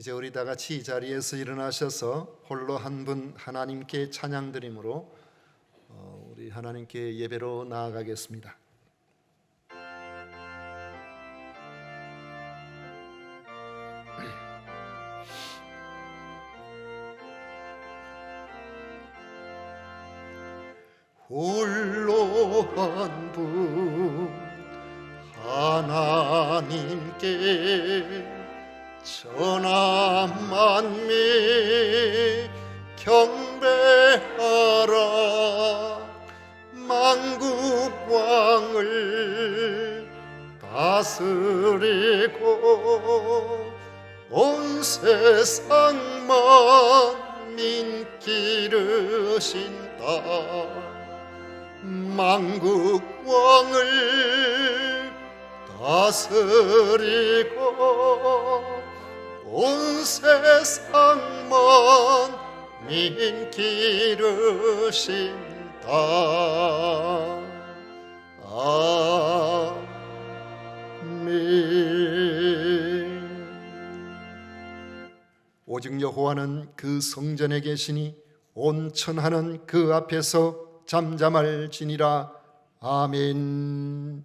이제 우리 다 같이 이 자리에서 일어나셔서 홀로 한 분 하나님께 찬양 드림으로 우리 하나님께 예배로 나아가겠습니다. 홀로 한 분 하나님께 전하 만미 경배하라. 만국 왕을 다스리고 온 세상 만민 기르신다. 만국 왕을 다스리고 온 세상 만민 기르신다. 아멘. 오직 여호와는 그 성전에 계시니 온 천하는 그 앞에서 잠잠할지니라. 아멘.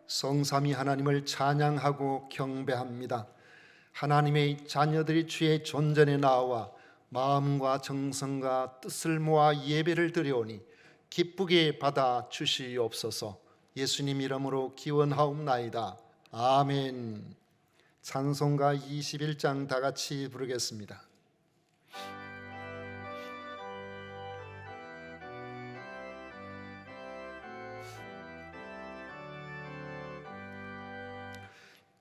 성삼위 하나님을 찬양하고 경배합니다. 하나님의 자녀들이 주의 존전에 나와 마음과 정성과 뜻을 모아 예배를 드려오니 기쁘게 받아 주시옵소서. 예수님 이름으로 기원하옵나이다. 아멘. 찬송가 21장 다 같이 부르겠습니다.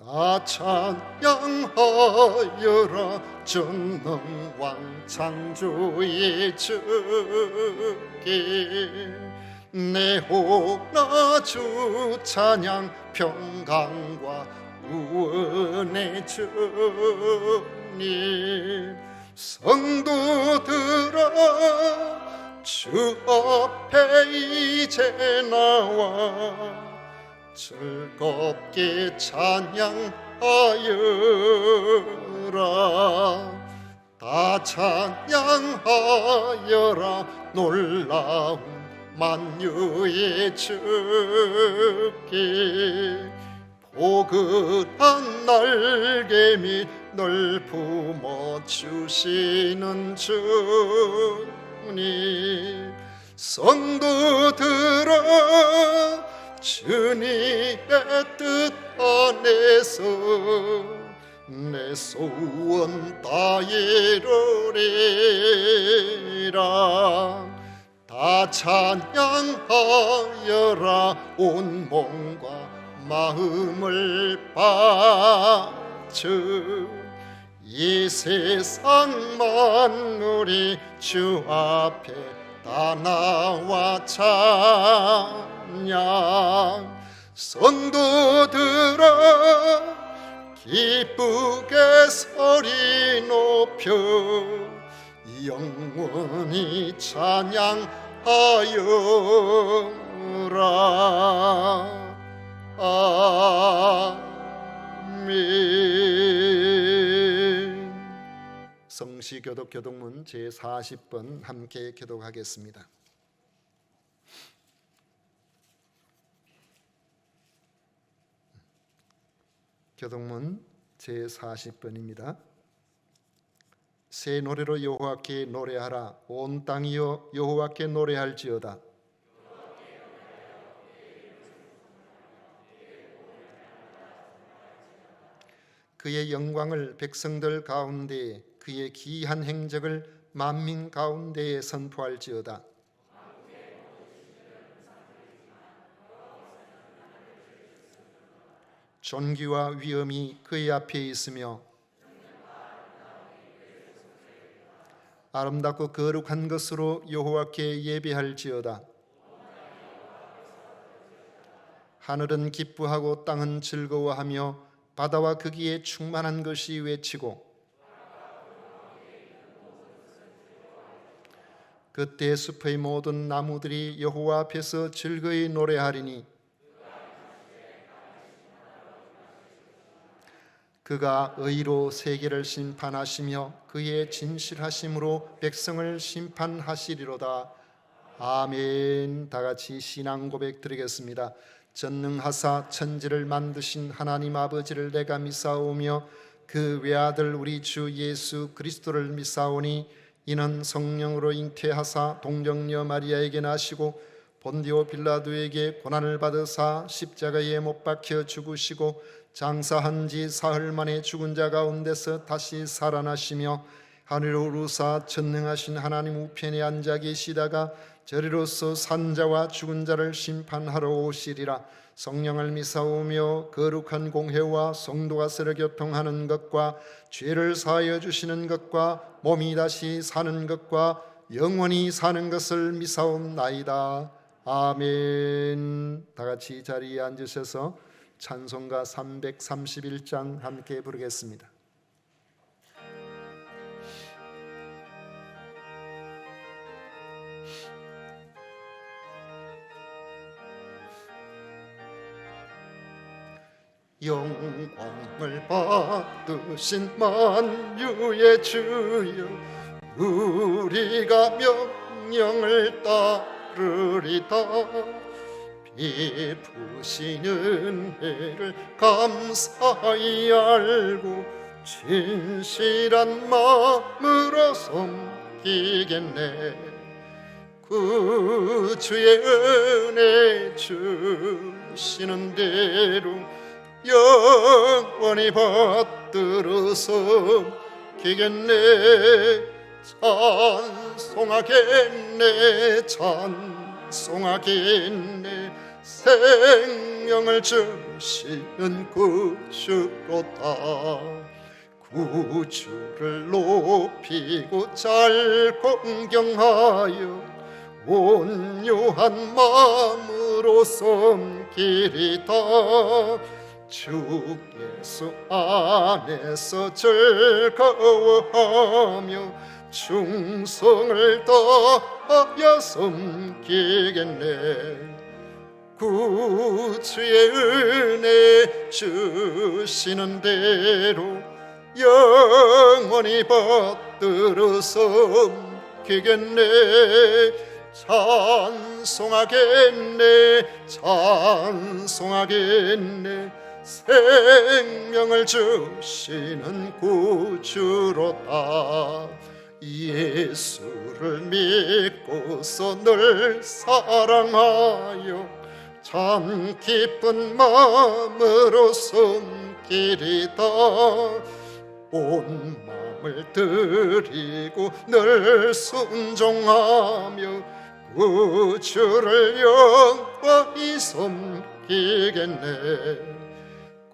다 찬양하여라. 전능왕 창조의 주께 내 호나 주 찬양. 평강과 구원의 주님. 성도들아 주 앞에 이제 나와 즐겁게 찬양하여라. 다 찬양하여라. 놀라운 만유의 주께 포근한 날개 및 널 품어주시는 주님. 성도들아 주님의 뜻 안에서 내 소원 다 이루리라. 다 찬양하여라. 온 몸과 마음을 바쳐 이 세상 만물이 주 앞에 다 나와 찬양. 성도들아 기쁘게 소리 높여 영원히 찬양하여라. 아멘. 성시교독 교독문 제40번 함께 교독하겠습니다. 교독문 제40번입니다. 새 노래로 여호와께 노래하라. 온 땅이여 여호와께 노래할지어다. 그의 영광을 백성들 가운데에, 그의 기이한 행적을 만민 가운데에 선포할지어다. 존귀와 위엄이 그의 앞에 있으며 아름답고 거룩한 것으로 여호와께 예배할지어다. 하늘은 기뻐하고 땅은 즐거워하며 바다와 거기에 충만한 것이 외치고 그때 숲의 모든 나무들이 여호와 앞에서 즐거이 노래하리니 그가 의로 세계를 심판하시며 그의 진실하심으로 백성을 심판하시리로다. 아멘. 다 같이 신앙 고백 드리겠습니다. 전능하사 천지를 만드신 하나님 아버지를 내가 믿사오며 그 외아들 우리 주 예수 그리스도를 믿사오니 이는 성령으로 잉태하사 동정녀 마리아에게 나시고 본디오 빌라도에게 고난을 받으사 십자가에 못 박혀 죽으시고 장사한 지 사흘 만에 죽은 자 가운데서 다시 살아나시며 하늘로 오르사 전능하신 하나님 우편에 앉아 계시다가 저리로서 산자와 죽은 자를 심판하러 오시리라. 성령을 믿사오며 거룩한 공회와 성도가 서로 교통하는 것과 죄를 사하여 주시는 것과 몸이 다시 사는 것과 영원히 사는 것을 믿사옵나이다. 아멘. 다 같이 자리에 앉으셔서 찬송가 331장 함께 부르겠습니다. 영광을 받으신 만유의 주여 우리가 명령을 따르리다. 베푸신 은혜를 감사히 알고 진실한 마음으로 섬기겠네. 구주의 은혜 주시는 대로 영원히 받들어 섬기겠네. 찬송하겠네 찬송하겠네. 생명을 주시는 구주로다. 구주를 높이고 잘 공경하여 온유한 마음으로 섬기리다. 주 예수 안에서 즐거워하며 충성을 다하여 섬기겠네. 구주의 은혜 주시는 대로 영원히 받들어 섬기겠네. 찬송하겠네 찬송하겠네. 생명을 주시는 구주로다. 예수를 믿고서 늘 사랑하여 참 기쁜 마음으로 섬기리다. 온 마음을 드리고 늘 순종하며 구주를 영원히 섬기겠네.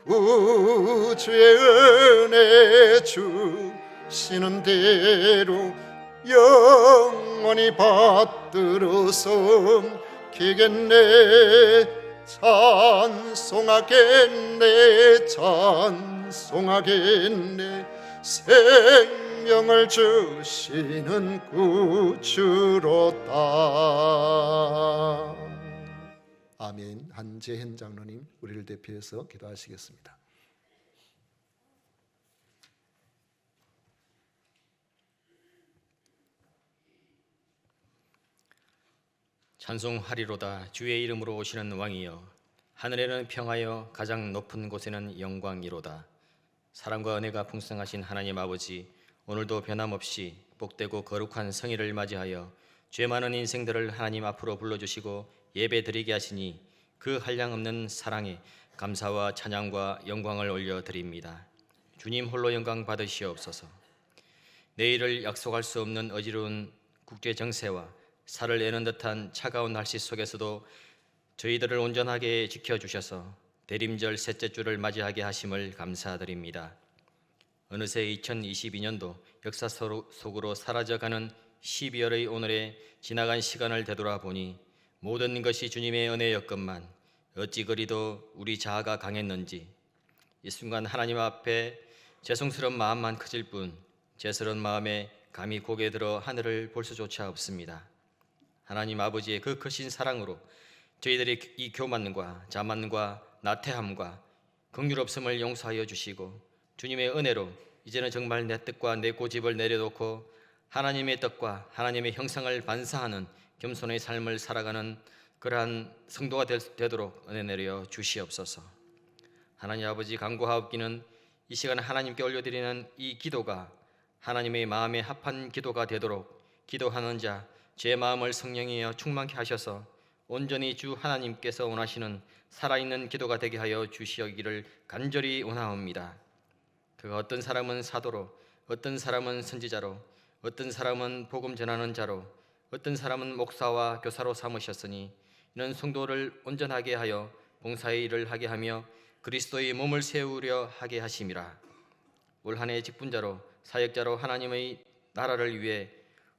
구주의 은혜 주시는 대로 영원히 받들어 섬기겠네. 찬송하겠네 찬송하겠네. 생명을 주시는 구주로다. 아멘. 한재현 장로님 우리를 대표해서 기도하시겠습니다. 찬송하리로다. 주의 이름으로 오시는 왕이여. 하늘에는 평하여 가장 높은 곳에는 영광이로다. 사랑과 은혜가 풍성하신 하나님 아버지, 오늘도 변함없이 복되고 거룩한 성일을 맞이하여 죄 많은 인생들을 하나님 앞으로 불러주시고 예배드리게 하시니 그 한량없는 사랑에 감사와 찬양과 영광을 올려드립니다. 주님 홀로 영광 받으시옵소서. 내일을 약속할 수 없는 어지러운 국제정세와 살을 내는 듯한 차가운 날씨 속에서도 저희들을 온전하게 지켜주셔서 대림절 셋째 주를 맞이하게 하심을 감사드립니다. 어느새 2022년도 역사 속으로 사라져가는 12월의 오늘에 지나간 시간을 되돌아보니 모든 것이 주님의 은혜였건만 어찌 그리도 우리 자아가 강했는지 이 순간 하나님 앞에 죄송스러운 마음만 커질 뿐 죄스러운 마음에 감히 고개 들어 하늘을 볼 수조차 없습니다. 하나님 아버지의 그 크신 사랑으로 저희들의 이 교만과 자만과 나태함과 긍휼없음을 용서하여 주시고 주님의 은혜로 이제는 정말 내 뜻과 내 고집을 내려놓고 하나님의 뜻과 하나님의 형상을 반사하는 겸손의 삶을 살아가는 그러한 성도가 되도록 은혜 내려 주시옵소서. 하나님 아버지, 간구하옵기는 이 시간 하나님께 올려드리는 이 기도가 하나님의 마음에 합한 기도가 되도록 기도하는 자 제 마음을 성령이여 충만케 하셔서 온전히 주 하나님께서 원하시는 살아있는 기도가 되게 하여 주시기를 간절히 원하옵니다. 그가 어떤 사람은 사도로, 어떤 사람은 선지자로, 어떤 사람은 복음 전하는 자로, 어떤 사람은 목사와 교사로 삼으셨으니 이는 성도를 온전하게 하여 봉사의 일을 하게 하며 그리스도의 몸을 세우려 하게 하심이라. 올 한 해 직분자로 사역자로 하나님의 나라를 위해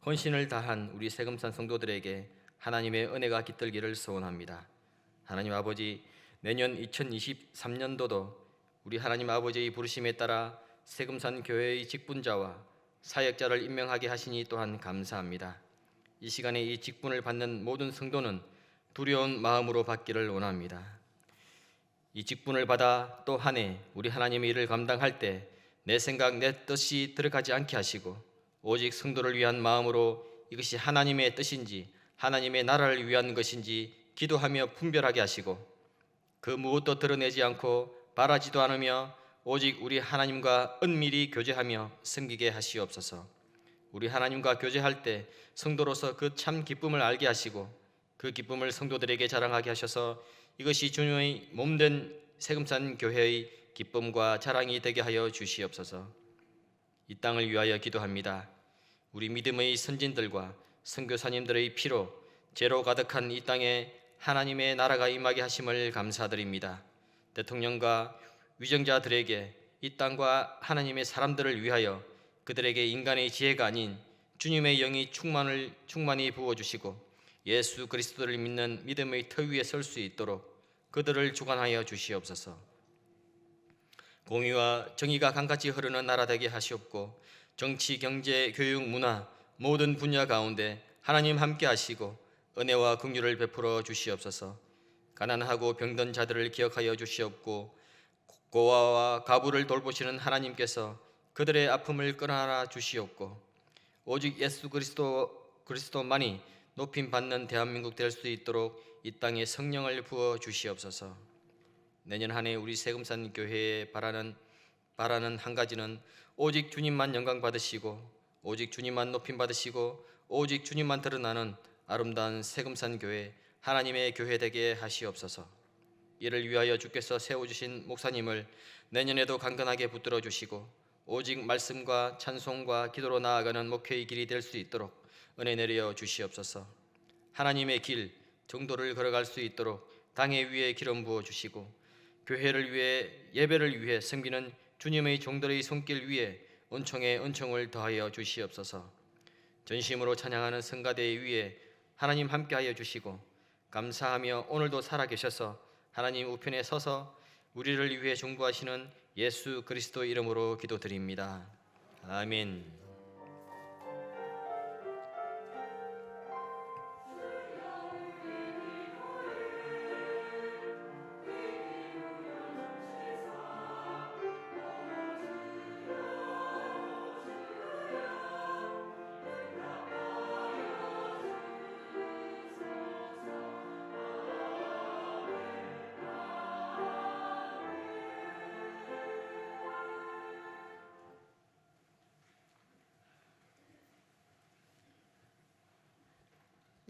헌신을 다한 우리 세금산 성도들에게 하나님의 은혜가 깃들기를 소원합니다. 하나님 아버지, 내년 2023년도도 우리 하나님 아버지의 부르심에 따라 세금산 교회의 직분자와 사역자를 임명하게 하시니 또한 감사합니다. 이 시간에 이 직분을 받는 모든 성도는 두려운 마음으로 받기를 원합니다. 이 직분을 받아 또 한 해 우리 하나님의 일을 감당할 때 내 생각, 내 뜻이 들어가지 않게 하시고 오직 성도를 위한 마음으로 이것이 하나님의 뜻인지 하나님의 나라를 위한 것인지 기도하며 분별하게 하시고 그 무엇도 드러내지 않고 바라지도 않으며 오직 우리 하나님과 은밀히 교제하며 섬기게 하시옵소서. 우리 하나님과 교제할 때 성도로서 그 참 기쁨을 알게 하시고 그 기쁨을 성도들에게 자랑하게 하셔서 이것이 주님의 몸된 세금산 교회의 기쁨과 자랑이 되게 하여 주시옵소서. 이 땅을 위하여 기도합니다. 우리 믿음의 선진들과 선교사님들의 피로 죄로 가득한 이 땅에 하나님의 나라가 임하게 하심을 감사드립니다. 대통령과 위정자들에게 이 땅과 하나님의 사람들을 위하여 그들에게 인간의 지혜가 아닌 주님의 영이 충만히 부어주시고 예수 그리스도를 믿는 믿음의 터 위에 설 수 있도록 그들을 주관하여 주시옵소서. 공의와 정의가 강같이 흐르는 나라 되게 하시옵고 정치, 경제, 교육, 문화 모든 분야 가운데 하나님 함께 하시고 은혜와 긍휼을 베풀어 주시옵소서. 가난하고 병든 자들을 기억하여 주시옵고 고아와 가부를 돌보시는 하나님께서 그들의 아픔을 끌어안아 주시옵고 오직 예수 그리스도만이 높임 받는 대한민국 될 수 있도록 이 땅에 성령을 부어 주시옵소서. 내년 한 해 우리 세금산 교회에 바라는 한 가지는 오직 주님만 영광 받으시고 오직 주님만 높임 받으시고 오직 주님만 드러나는 아름다운 세금산 교회 하나님의 교회 되게 하시옵소서. 이를 위하여 주께서 세워주신 목사님을 내년에도 강건하게 붙들어 주시고 오직 말씀과 찬송과 기도로 나아가는 목회의 길이 될 수 있도록 은혜 내려 주시옵소서. 하나님의 길, 정도를 걸어갈 수 있도록 당회 위에 기름 부어 주시고 교회를 위해 예배를 위해 섬기는 주님의 종들의 손길 위에 은총에 은총을 더하여 주시옵소서. 전심으로 찬양하는 성가대 위에 하나님 함께하여 주시고 감사하며 오늘도 살아계셔서 하나님 우편에 서서 우리를 위해 중보하시는 예수 그리스도 이름으로 기도드립니다. 아멘.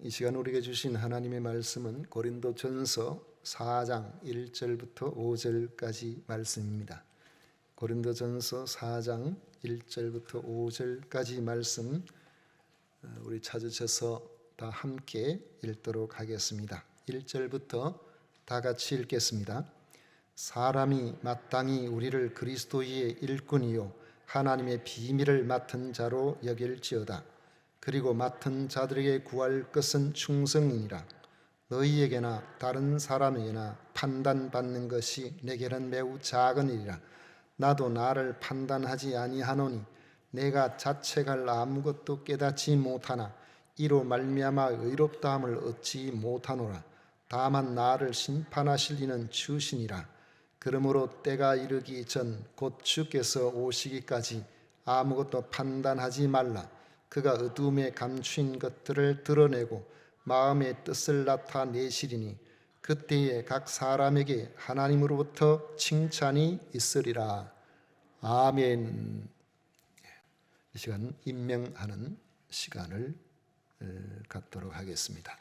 이 시간 우리에게 주신 하나님의 말씀은 고린도전서 4장 1절부터 5절까지 말씀입니다. 고린도전서 4장 1절부터 5절까지 말씀 우리 찾으셔서 다 함께 읽도록 하겠습니다. 1절부터 다 같이 읽겠습니다. 사람이 마땅히 우리를 그리스도의 일꾼이요 하나님의 비밀을 맡은 자로 여길지어다. 그리고 맡은 자들에게 구할 것은 충성이니라. 너희에게나 다른 사람에게나 판단받는 것이 내게는 매우 작은 일이라. 나도 나를 판단하지 아니하노니 내가 자책할 아무것도 깨닫지 못하나 이로 말미암아 의롭다함을 얻지 못하노라. 다만 나를 심판하실 이는 주시니라. 그러므로 때가 이르기 전 곧 주께서 오시기까지 아무것도 판단하지 말라. 그가 어두움에 감추인 것들을 드러내고 마음의 뜻을 나타내시리니 그때에 각 사람에게 하나님으로부터 칭찬이 있으리라. 아멘. 이 시간 임명하는 시간을 갖도록 하겠습니다.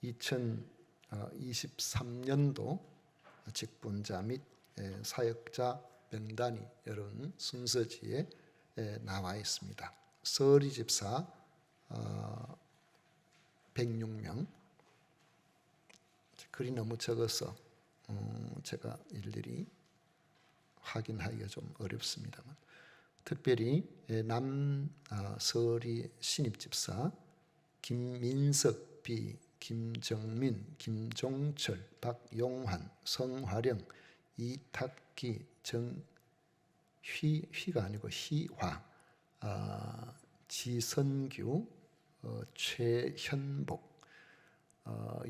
2023년도 직분자 및 사역자 명단이 여러분 순서지에 나와 있습니다. 서리 집사 106명. 글이 너무 적어서 제가 일일이 확인하기가 좀 어렵습니다만, 특별히 남서리 신입집사 김민석 B, 김정민, 김종철, 박용환, 성화령, 이탁기, 휘가 아니고 희화, 지선규, 최현복,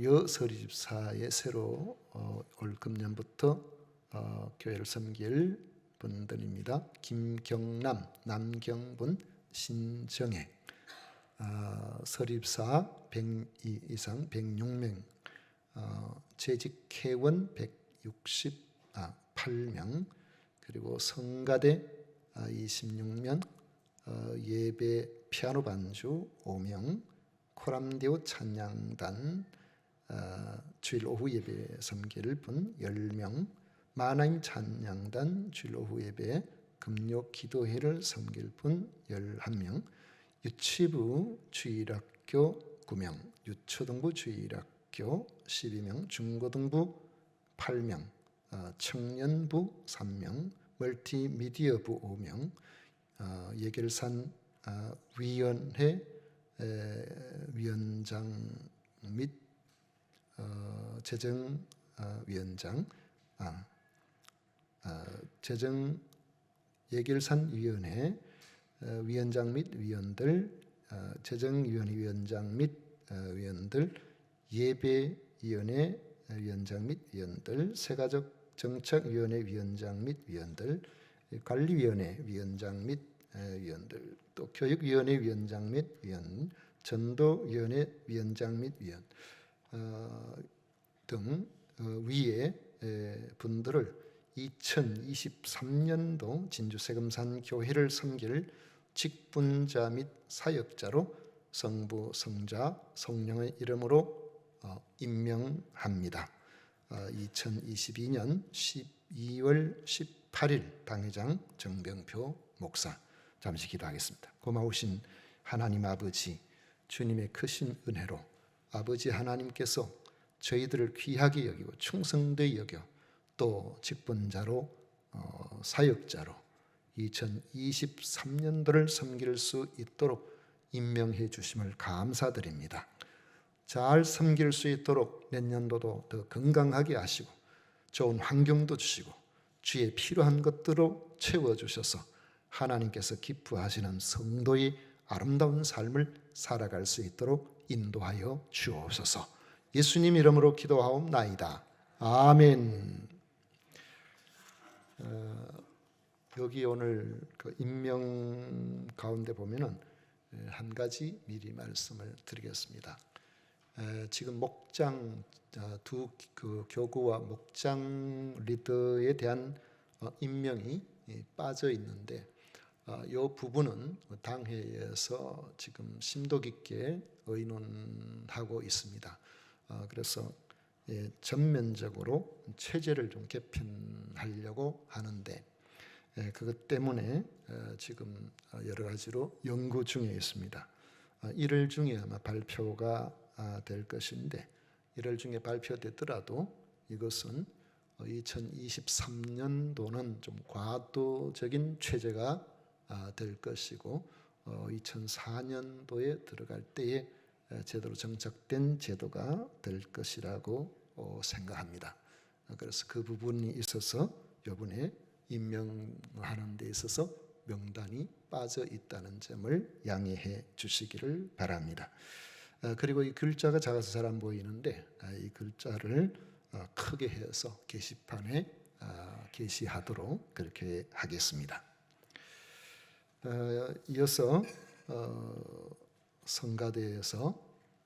여서리 집사의 새로 올 금년부터 교회를 섬길 분들입니다. 김경남, 남경분, 신정혜, 서립사 102 이상 106명, 재직회원 168명, 그리고 성가대 26명, 예배 피아노 반주 5명, 코람디오 찬양단 주일 오후 예배 섬길 분 10명, 마나임 찬양단 주일 오후 예배 금요 기도회를 섬길 분 11명, 유치부 주일학교 9명, 유초등부 주일학교 12명, 중고등부 8명, 청년부 3명, 멀티미디어부 5명, 예결산 위원회 위원장 및 재정위원장, 재정 예결산위원회 위원장 및 위원들, 재정위원회 위원장 및 위원들, 예배위원회 위원장 및 위원들, 새가족정책위원회 위원장 및 위원들, 관리위원회 위원장 및 위원들, 또 교육위원회 위원장 및 위원, 전도위원회 위원장 및 위원 등 위의 분들을 2023년도 진주 세금산 교회를 섬길 직분자 및 사역자로 성부, 성자, 성령의 이름으로 임명합니다. 2022년 12월 18일 당회장 정병표 목사. 잠시 기도하겠습니다. 고마우신 하나님 아버지, 주님의 크신 은혜로 아버지 하나님께서 저희들을 귀하게 여기고 충성되게 여겨 또 직분자로 사역자로 2023년도를 섬길 수 있도록 임명해 주심을 감사드립니다. 잘 섬길 수 있도록 내년도도 더 건강하게 하시고 좋은 환경도 주시고 주의 필요한 것들로 채워주셔서 하나님께서 기뻐하시는 성도의 아름다운 삶을 살아갈 수 있도록 인도하여 주옵소서. 예수님 이름으로 기도하옵나이다. 아멘. 여기 오늘 그 임명 가운데 보면은 한 가지 미리 말씀을 드리겠습니다. 지금 목장 두 그 교구와 목장 리더에 대한 임명이 빠져 있는데, 이 부분은 당회에서 지금 심도 깊게 의논하고 있습니다. 그래서 전면적으로 체제를 좀 개편하려고 하는데, 그것 때문에 지금 여러 가지로 연구 중에 있습니다. 1월 중에 아마 발표가 될 것인데, 1월 중에 발표되더라도 이것은 2023년도는 좀 과도적인 최저가 될 것이고 2004년도에 들어갈 때에 제대로 정착된 제도가 될 것이라고 생각합니다. 그래서 그 부분이 있어서 이번에 임명하는 데 있어서 명단이 빠져 있다는 점을 양해해 주시기를 바랍니다. 그리고 이 글자가 작아서 잘 안 보이는데 이 글자를 크게 해서 게시판에 게시하도록 그렇게 하겠습니다. 이어서 성가대에서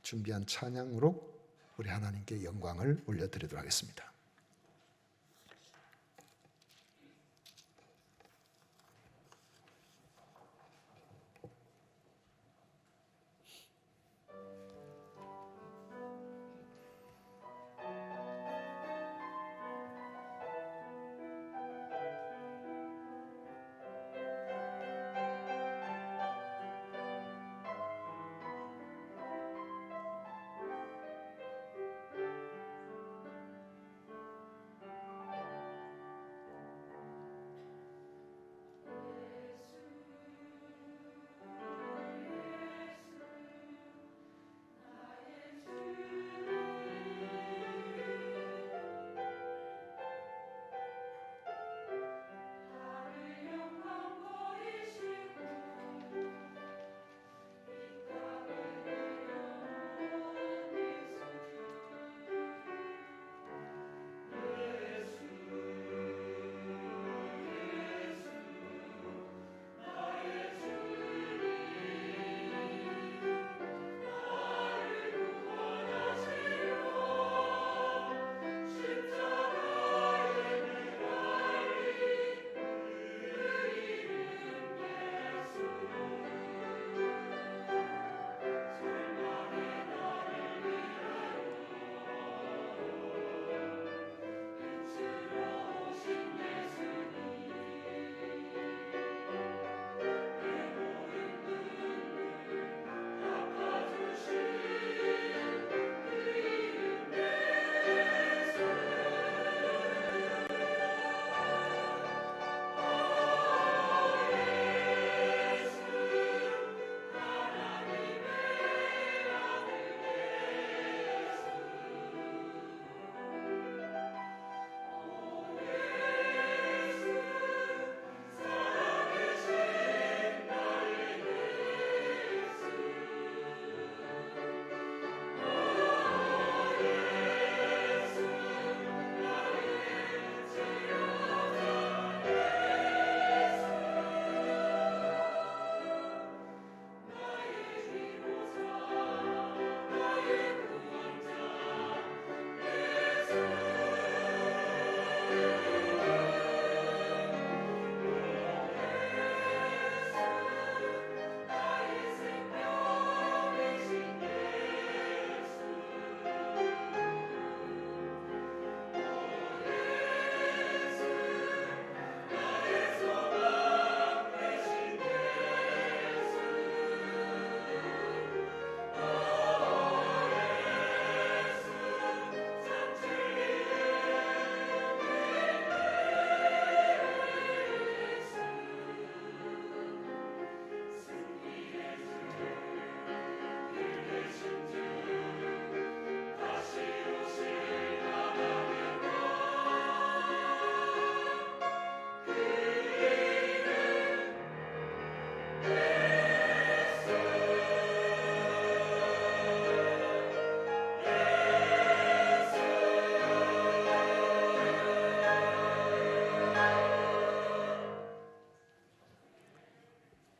준비한 찬양으로 우리 하나님께 영광을 올려드리도록 하겠습니다.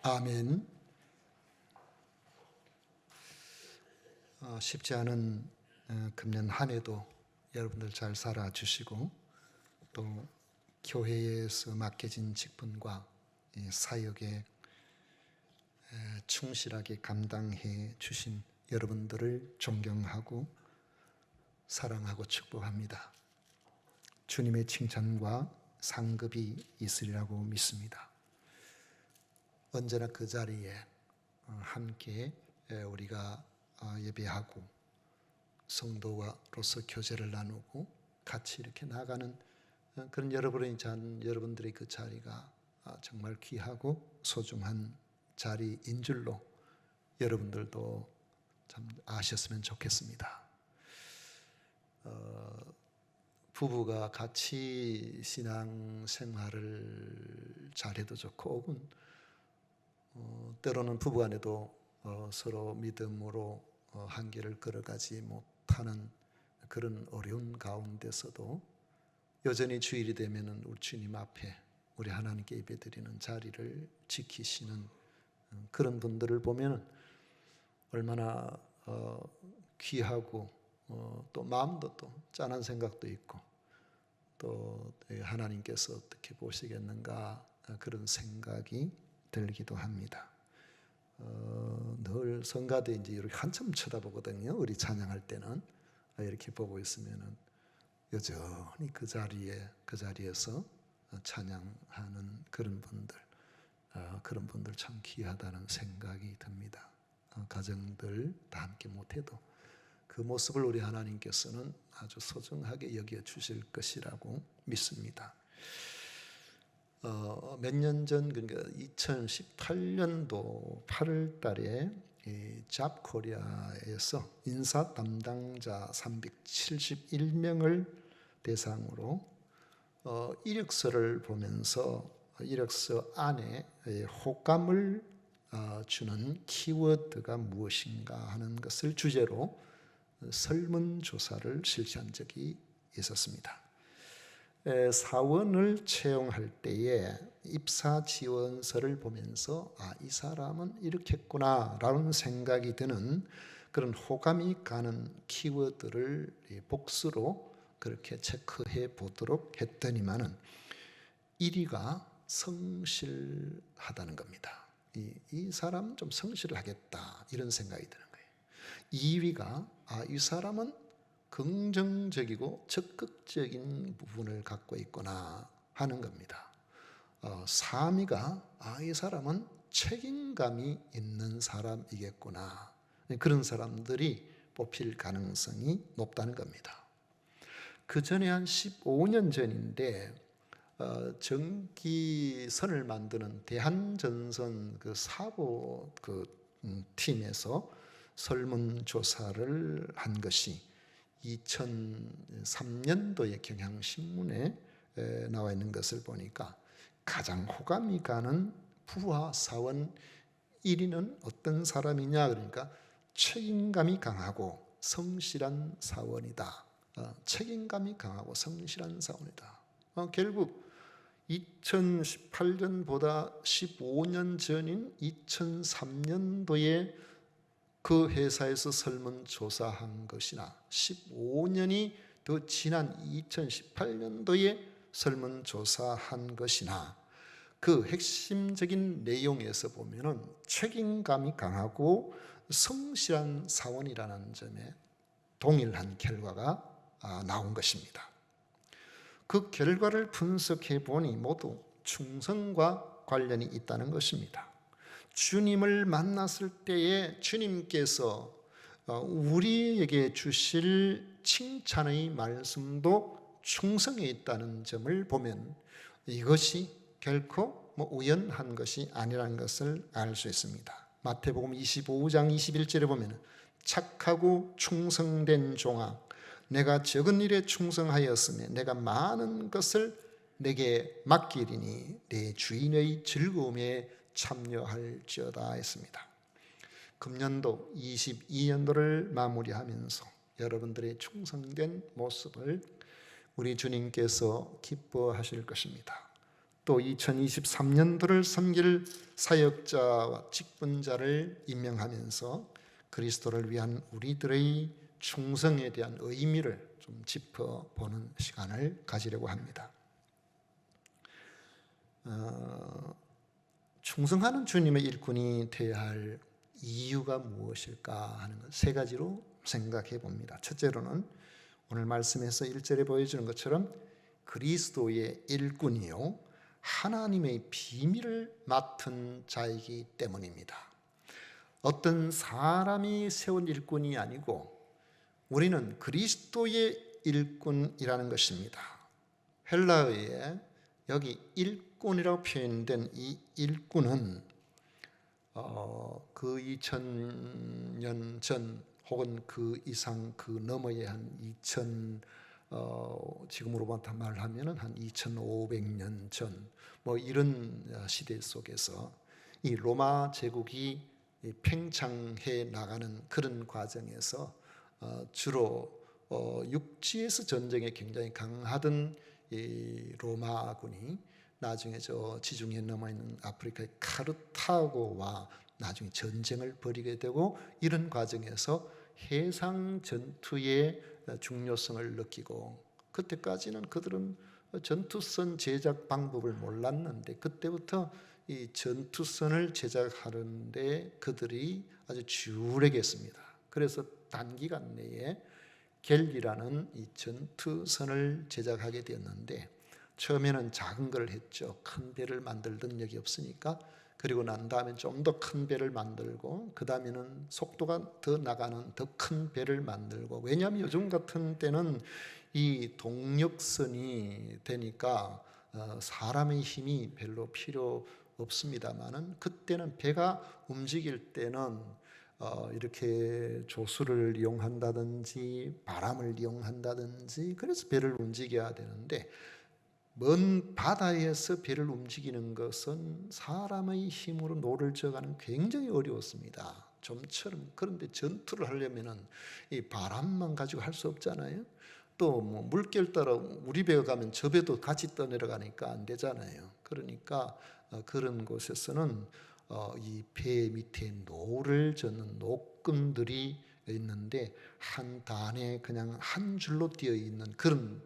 아멘. 쉽지 않은 금년 한 해도 여러분들 잘 살아주시고 또 교회에서 맡겨진 직분과 사역에 충실하게 감당해 주신 여러분들을 존경하고 사랑하고 축복합니다. 주님의 칭찬과 상급이 있으리라고 믿습니다. 언제나 그 자리에 함께 우리가 예배하고 성도와로서 교제를 나누고 같이 이렇게 나가는 그런 여러분들의 그 자리가 정말 귀하고 소중한 자리인 줄로 여러분들도 참 아셨으면 좋겠습니다. 부부가 같이 신앙생활을 잘해도 좋고 혹은 때로는 부부간에도 서로 믿음으로 한 길을 걸어가지 못하는 그런 어려운 가운데서도 여전히 주일이 되면은 우리 주님 앞에 우리 하나님께 예배드리는 자리를 지키시는 그런 분들을 보면은 얼마나 귀하고 또 마음도 또 짠한 생각도 있고 또 하나님께서 어떻게 보시겠는가 그런 생각이 들기도 합니다. 늘 성가대 이제 이렇게 한참 쳐다보거든요. 우리 찬양할 때는 이렇게 보고 있으면은 여전히 그 자리에서 찬양하는 그런 분들 참 귀하다는 생각이 듭니다. 가정들 다 함께 못해도 그 모습을 우리 하나님께서는 아주 소중하게 여겨 주실 것이라고 믿습니다. 몇 년 전, 그러니까 2018년도 8월 달에 잡코리아에서 인사 담당자 371명을 대상으로 이력서를 보면서 이력서 안에 호감을 주는 키워드가 무엇인가 하는 것을 주제로 설문조사를 실시한 적이 있었습니다. 사원을 채용할 때에 입사 지원서를 보면서 이 사람은 이렇겠구나 라는 생각이 드는 그런 호감이 가는 키워드를 복수로 그렇게 체크해 보도록 했더니만은 1위가 성실하다는 겁니다. 이 사람 좀 성실하겠다 이런 생각이 드는 거예요. 2위가 이 사람은 긍정적이고 적극적인 부분을 갖고 있구나 하는 겁니다. 3위가 이 사람은 책임감이 있는 사람이겠구나. 그런 사람들이 뽑힐 가능성이 높다는 겁니다. 그 전에 한 15년 전인데 전기선을 만드는 대한전선 그 사고 팀에서 설문조사를 한 것이 2003년도의 경향신문에 나와 있는 것을 보니까 가장 호감이 가는 부하 사원 1위는 어떤 사람이냐, 그러니까 책임감이 강하고 성실한 사원이다. 책임감이 강하고 성실한 사원이다. 결국 2018년보다 15년 전인 2003년도에 그 회사에서 설문조사한 것이나 15년이 더 지난 2018년도에 설문조사한 것이나 그 핵심적인 내용에서 보면은 책임감이 강하고 성실한 사원이라는 점에 동일한 결과가 나온 것입니다. 그 결과를 분석해 보니 모두 충성과 관련이 있다는 것입니다. 주님을 만났을 때에 주님께서 우리에게 주실 칭찬의 말씀도 충성에 있다는 점을 보면 이것이 결코 우연한 것이 아니라는 것을 알 수 있습니다. 마태복음 25장 21절에 보면 착하고 충성된 종아, 내가 적은 일에 충성하였으며 내가 많은 것을 내게 맡기리니 내 주인의 즐거움에 참여할지어다 했습니다. 금년도 22년도를 마무리하면서 여러분들의 충성된 모습을 우리 주님께서 기뻐하실 것입니다. 또 2023년도를 섬길 사역자와 직분자를 임명하면서 그리스도를 위한 우리들의 충성에 대한 의미를 좀 짚어보는 시간을 가지려고 합니다. 충성하는 주님의 일꾼이 되어야 할 이유가 무엇일까 하는 것 세 가지로 생각해 봅니다. 첫째로는 오늘 말씀에서 1절에 보여주는 것처럼 그리스도의 일꾼이요 하나님의 비밀을 맡은 자이기 때문입니다. 어떤 사람이 세운 일꾼이 아니고 우리는 그리스도의 일꾼이라는 것입니다. 헬라어에 여기 일꾼이라고 표현된 이 일꾼은 그 2000년 전 혹은 그 이상 그 너머에 한 2000 지금으로 말하면은 한 2500년 전 뭐 이런 시대 속에서 이 로마 제국이 팽창해 나가는 그런 과정에서 주로 육지에서 전쟁에 굉장히 강하던 이 로마군이 나중에 저 지중해 넘어 있는 아프리카의 카르타고와 나중에 전쟁을 벌이게 되고, 이런 과정에서 해상 전투의 중요성을 느끼고, 그때까지는 그들은 전투선 제작 방법을 몰랐는데 그때부터 이 전투선을 제작하는데 그들이 아주 주력했습니다. 그래서 단기간 내에 겔리라는 이 전투선을 제작하게 되었는데, 처음에는 작은 걸 했죠. 큰 배를 만들 능력이 없으니까. 그리고 난 다음에 좀 더 큰 배를 만들고, 그 다음에는 속도가 더 나가는 더 큰 배를 만들고. 왜냐하면 요즘 같은 때는 이 동력선이 되니까 사람의 힘이 별로 필요 없습니다만은, 그때는 배가 움직일 때는 이렇게 조수를 이용한다든지 바람을 이용한다든지, 그래서 배를 움직여야 되는데, 먼 바다에서 배를 움직이는 것은 사람의 힘으로 노를 저어가는 굉장히 어려웠습니다. 좀처럼. 그런데 전투를 하려면은 이 바람만 가지고 할 수 없잖아요. 또 뭐 물결 따라 우리 배가 가면 저 배도 같이 떠내려가니까 안 되잖아요. 그러니까 그런 곳에서는 이 배 밑에 노를 젓는 노끈들이 있는데, 한 단에 그냥 한 줄로 띄어 있는 그런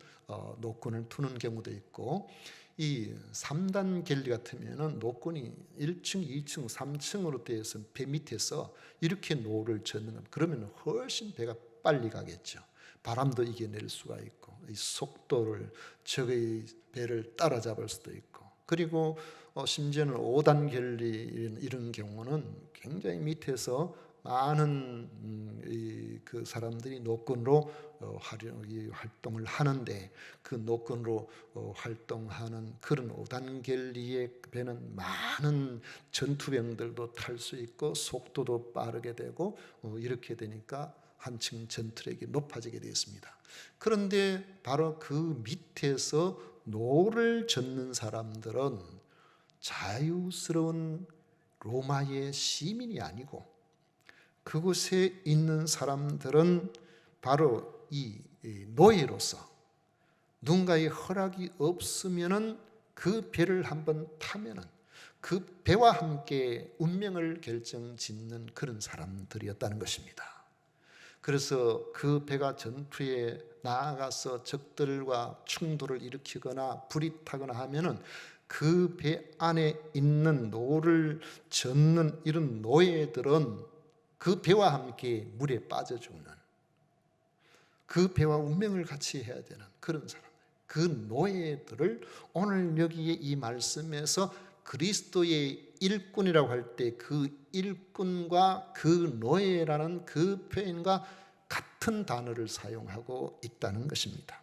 노끈을 두는 경우도 있고, 이 3단 갤리 같으면은 노끈이 1층, 2층, 3층으로 되어 있어 배 밑에서 이렇게 노를 젓는 것, 그러면 훨씬 배가 빨리 가겠죠. 바람도 이겨낼 수가 있고, 이 속도를 적의 배를 따라잡을 수도 있고, 그리고 심지어는 5단 갤리 이런 경우는 굉장히 밑에서 많은 그 사람들이 노끈으로 활동을 하는데, 그 노끈으로 활동하는 그런 5단 갤리의 배는 많은 전투병들도 탈 수 있고 속도도 빠르게 되고, 이렇게 되니까 한층 전투력이 높아지게 되었습니다. 그런데 바로 그 밑에서 노를 젓는 사람들은 자유스러운 로마의 시민이 아니고, 그곳에 있는 사람들은 바로 이 노예로서 누군가의 허락이 없으면은 그 배를 한번 타면은 그 배와 함께 운명을 결정짓는 그런 사람들이었다는 것입니다. 그래서 그 배가 전투에 나아가서 적들과 충돌을 일으키거나 불이 타거나 하면은 그 배 안에 있는 노를 젓는 이런 노예들은 그 배와 함께 물에 빠져 죽는, 그 배와 운명을 같이 해야 되는 그런 사람, 그 노예들을 오늘 여기에 이 말씀에서 그리스도의 일꾼이라고 할 때 그 일꾼과 그 노예라는 그 표현과 같은 단어를 사용하고 있다는 것입니다.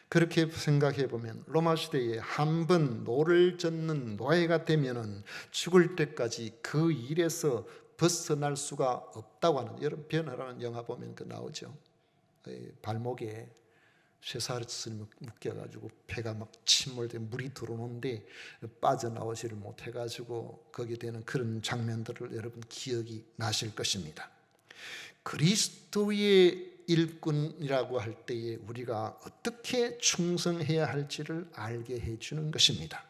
그렇게 생각해 보면 로마 시대에 한 번 노를 젓는 노예가 되면은 죽을 때까지 그 일에서 벗어날 수가 없다고 하는, 여러분 변화라는 영화 보면 그 나오죠. 발목에 쇠사슬이 묶여가지고 배가 막 침몰돼 물이 들어오는데 빠져나오지를 못해가지고 거기에 되는 그런 장면들을 여러분 기억이 나실 것입니다. 그리스도의 일꾼이라고 할 때에 우리가 어떻게 충성해야 할지를 알게 해주는 것입니다.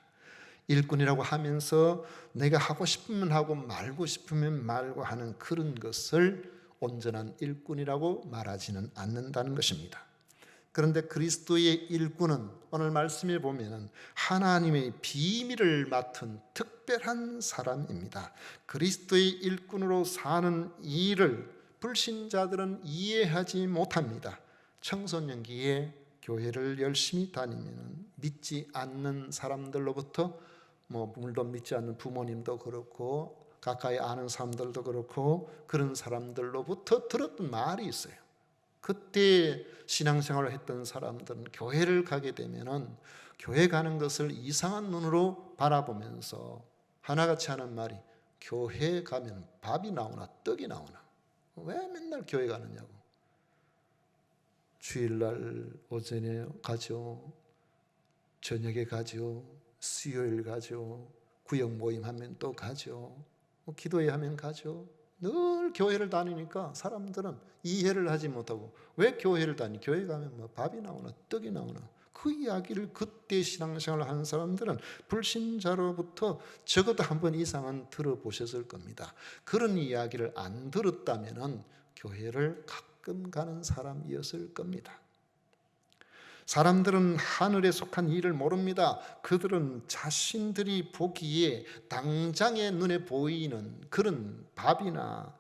일꾼이라고 하면서 내가 하고 싶으면 하고 말고 싶으면 말고 하는 그런 것을 온전한 일꾼이라고 말하지는 않는다는 것입니다. 그런데 그리스도의 일꾼은 오늘 말씀에 보면은 하나님의 비밀을 맡은 특별한 사람입니다. 그리스도의 일꾼으로 사는 일을 불신자들은 이해하지 못합니다. 청소년기에 교회를 열심히 다니면 믿지 않는 사람들로부터, 물론 믿지 않는 부모님도 그렇고 가까이 아는 사람들도 그렇고 그런 사람들로부터 들었던 말이 있어요. 그때 신앙생활을 했던 사람들은 교회를 가게 되면은 교회 가는 것을 이상한 눈으로 바라보면서 하나같이 하는 말이, 교회 가면 밥이 나오나 떡이 나오나, 왜 맨날 교회 가느냐고. 주일날 오전에 가죠, 저녁에 가죠, 수요일 가죠, 구역 모임 하면 또 가죠, 기도회 하면 가죠. 늘 교회를 다니니까 사람들은 이해를 하지 못하고, 왜 교회를 다니? 교회 가면 뭐 밥이 나오나 떡이 나오나. 그 이야기를 그때 신앙생활을 하는 사람들은 불신자로부터 적어도 한 번 이상은 들어보셨을 겁니다. 그런 이야기를 안 들었다면 교회를 가끔 가는 사람이었을 겁니다. 사람들은 하늘에 속한 일을 모릅니다. 그들은 자신들이 보기에 당장의 눈에 보이는 그런 밥이나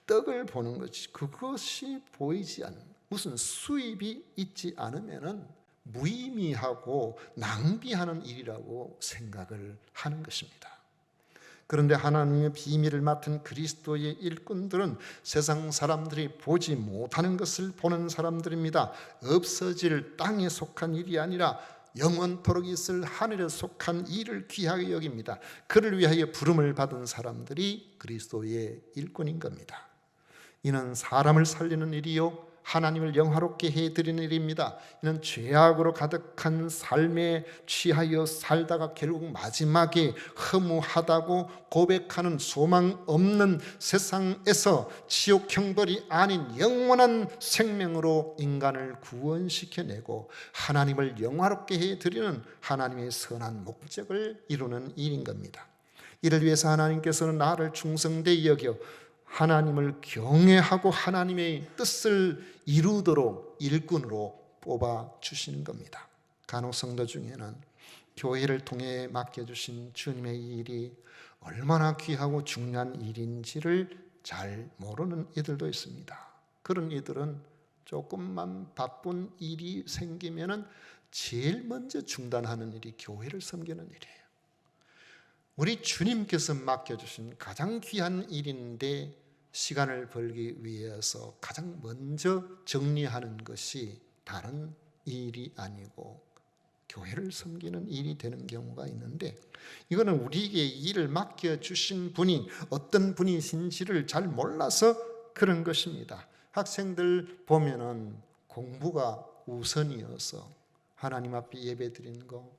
떡을 보는 것이, 그것이 보이지 않는, 무슨 수입이 있지 않으면 무의미하고 낭비하는 일이라고 생각을 하는 것입니다. 그런데 하나님의 비밀을 맡은 그리스도의 일꾼들은 세상 사람들이 보지 못하는 것을 보는 사람들입니다. 없어질 땅에 속한 일이 아니라 영원토록 있을 하늘에 속한 일을 귀하게 여깁니다. 그를 위하여 부름을 받은 사람들이 그리스도의 일꾼인 겁니다. 이는 사람을 살리는 일이요 하나님을 영화롭게 해드리는 일입니다. 이는 죄악으로 가득한 삶에 취하여 살다가 결국 마지막에 허무하다고 고백하는 소망 없는 세상에서 지옥 형벌이 아닌 영원한 생명으로 인간을 구원시켜내고 하나님을 영화롭게 해드리는 하나님의 선한 목적을 이루는 일인 겁니다. 이를 위해서 하나님께서는 나를 충성되이 여겨 하나님을 경외하고 하나님의 뜻을 이루도록 일꾼으로 뽑아주시는 겁니다. 간혹 성도 중에는 교회를 통해 맡겨주신 주님의 일이 얼마나 귀하고 중요한 일인지를 잘 모르는 이들도 있습니다. 그런 이들은 조금만 바쁜 일이 생기면 제일 먼저 중단하는 일이 교회를 섬기는 일이에요. 우리 주님께서 맡겨주신 가장 귀한 일인데 시간을 벌기 위해서 가장 먼저 정리하는 것이 다른 일이 아니고 교회를 섬기는 일이 되는 경우가 있는데, 이거는 우리에게 일을 맡겨주신 분이 어떤 분이신지를 잘 몰라서 그런 것입니다. 학생들 보면은 공부가 우선이어서 하나님 앞에 예배 드리는 거,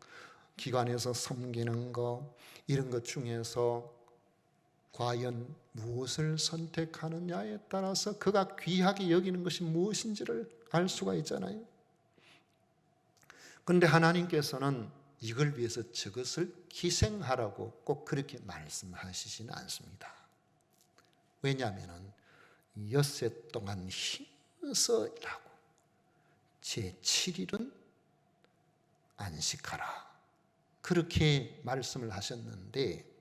기관에서 섬기는 거, 이런 것 중에서 과연 무엇을 선택하느냐에 따라서 그가 귀하게 여기는 것이 무엇인지를 알 수가 있잖아요. 그런데 하나님께서는 이걸 위해서 저것을 희생하라고 꼭 그렇게 말씀하시지는 않습니다. 왜냐하면 엿새 동안 힘써 일하고 제7일은 안식하라, 그렇게 말씀을 하셨는데,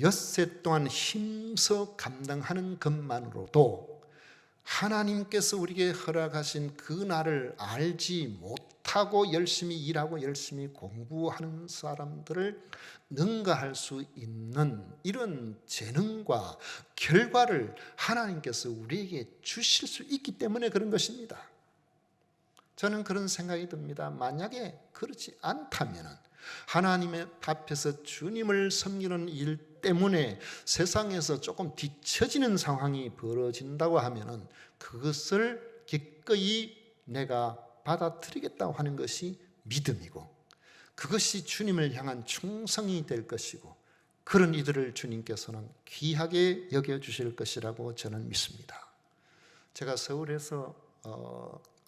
엿새 동안 힘써 감당하는 것만으로도 하나님께서 우리에게 허락하신 그 날을 알지 못하고 열심히 일하고 열심히 공부하는 사람들을 능가할 수 있는 이런 재능과 결과를 하나님께서 우리에게 주실 수 있기 때문에 그런 것입니다. 저는 그런 생각이 듭니다. 만약에 그렇지 않다면, 하나님의 앞에서 주님을 섬기는 일 때문에 세상에서 조금 뒤처지는 상황이 벌어진다고 하면 그것을 기꺼이 내가 받아들이겠다고 하는 것이 믿음이고, 그것이 주님을 향한 충성이 될 것이고, 그런 이들을 주님께서는 귀하게 여겨주실 것이라고 저는 믿습니다. 제가 서울에서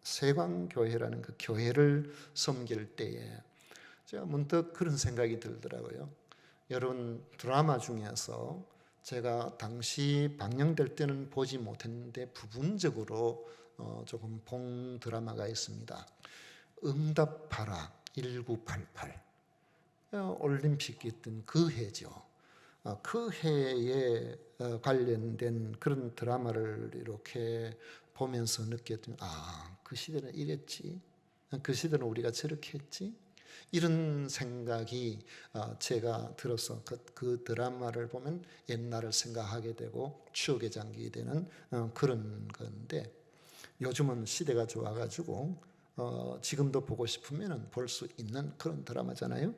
세광교회라는 그 교회를 섬길 때에 제가 문득 그런 생각이 들더라고요. 여러분, 드라마 중에서 제가 당시 방영될 때는 보지 못했는데 부분적으로 조금 본 드라마가 있습니다. 응답하라 1988, 올림픽이 있던 그 해죠. 그 해에 관련된 그런 드라마를 이렇게 보면서 느꼈더니, 그 시대는 이랬지, 그 시대는 우리가 저렇게 했지, 이런 생각이 제가 들어서 그 드라마를 보면 옛날을 생각하게 되고 추억의 장기 되는 그런 건데, 요즘은 시대가 좋아가지고 지금도 보고 싶으면 볼 수 있는 그런 드라마잖아요.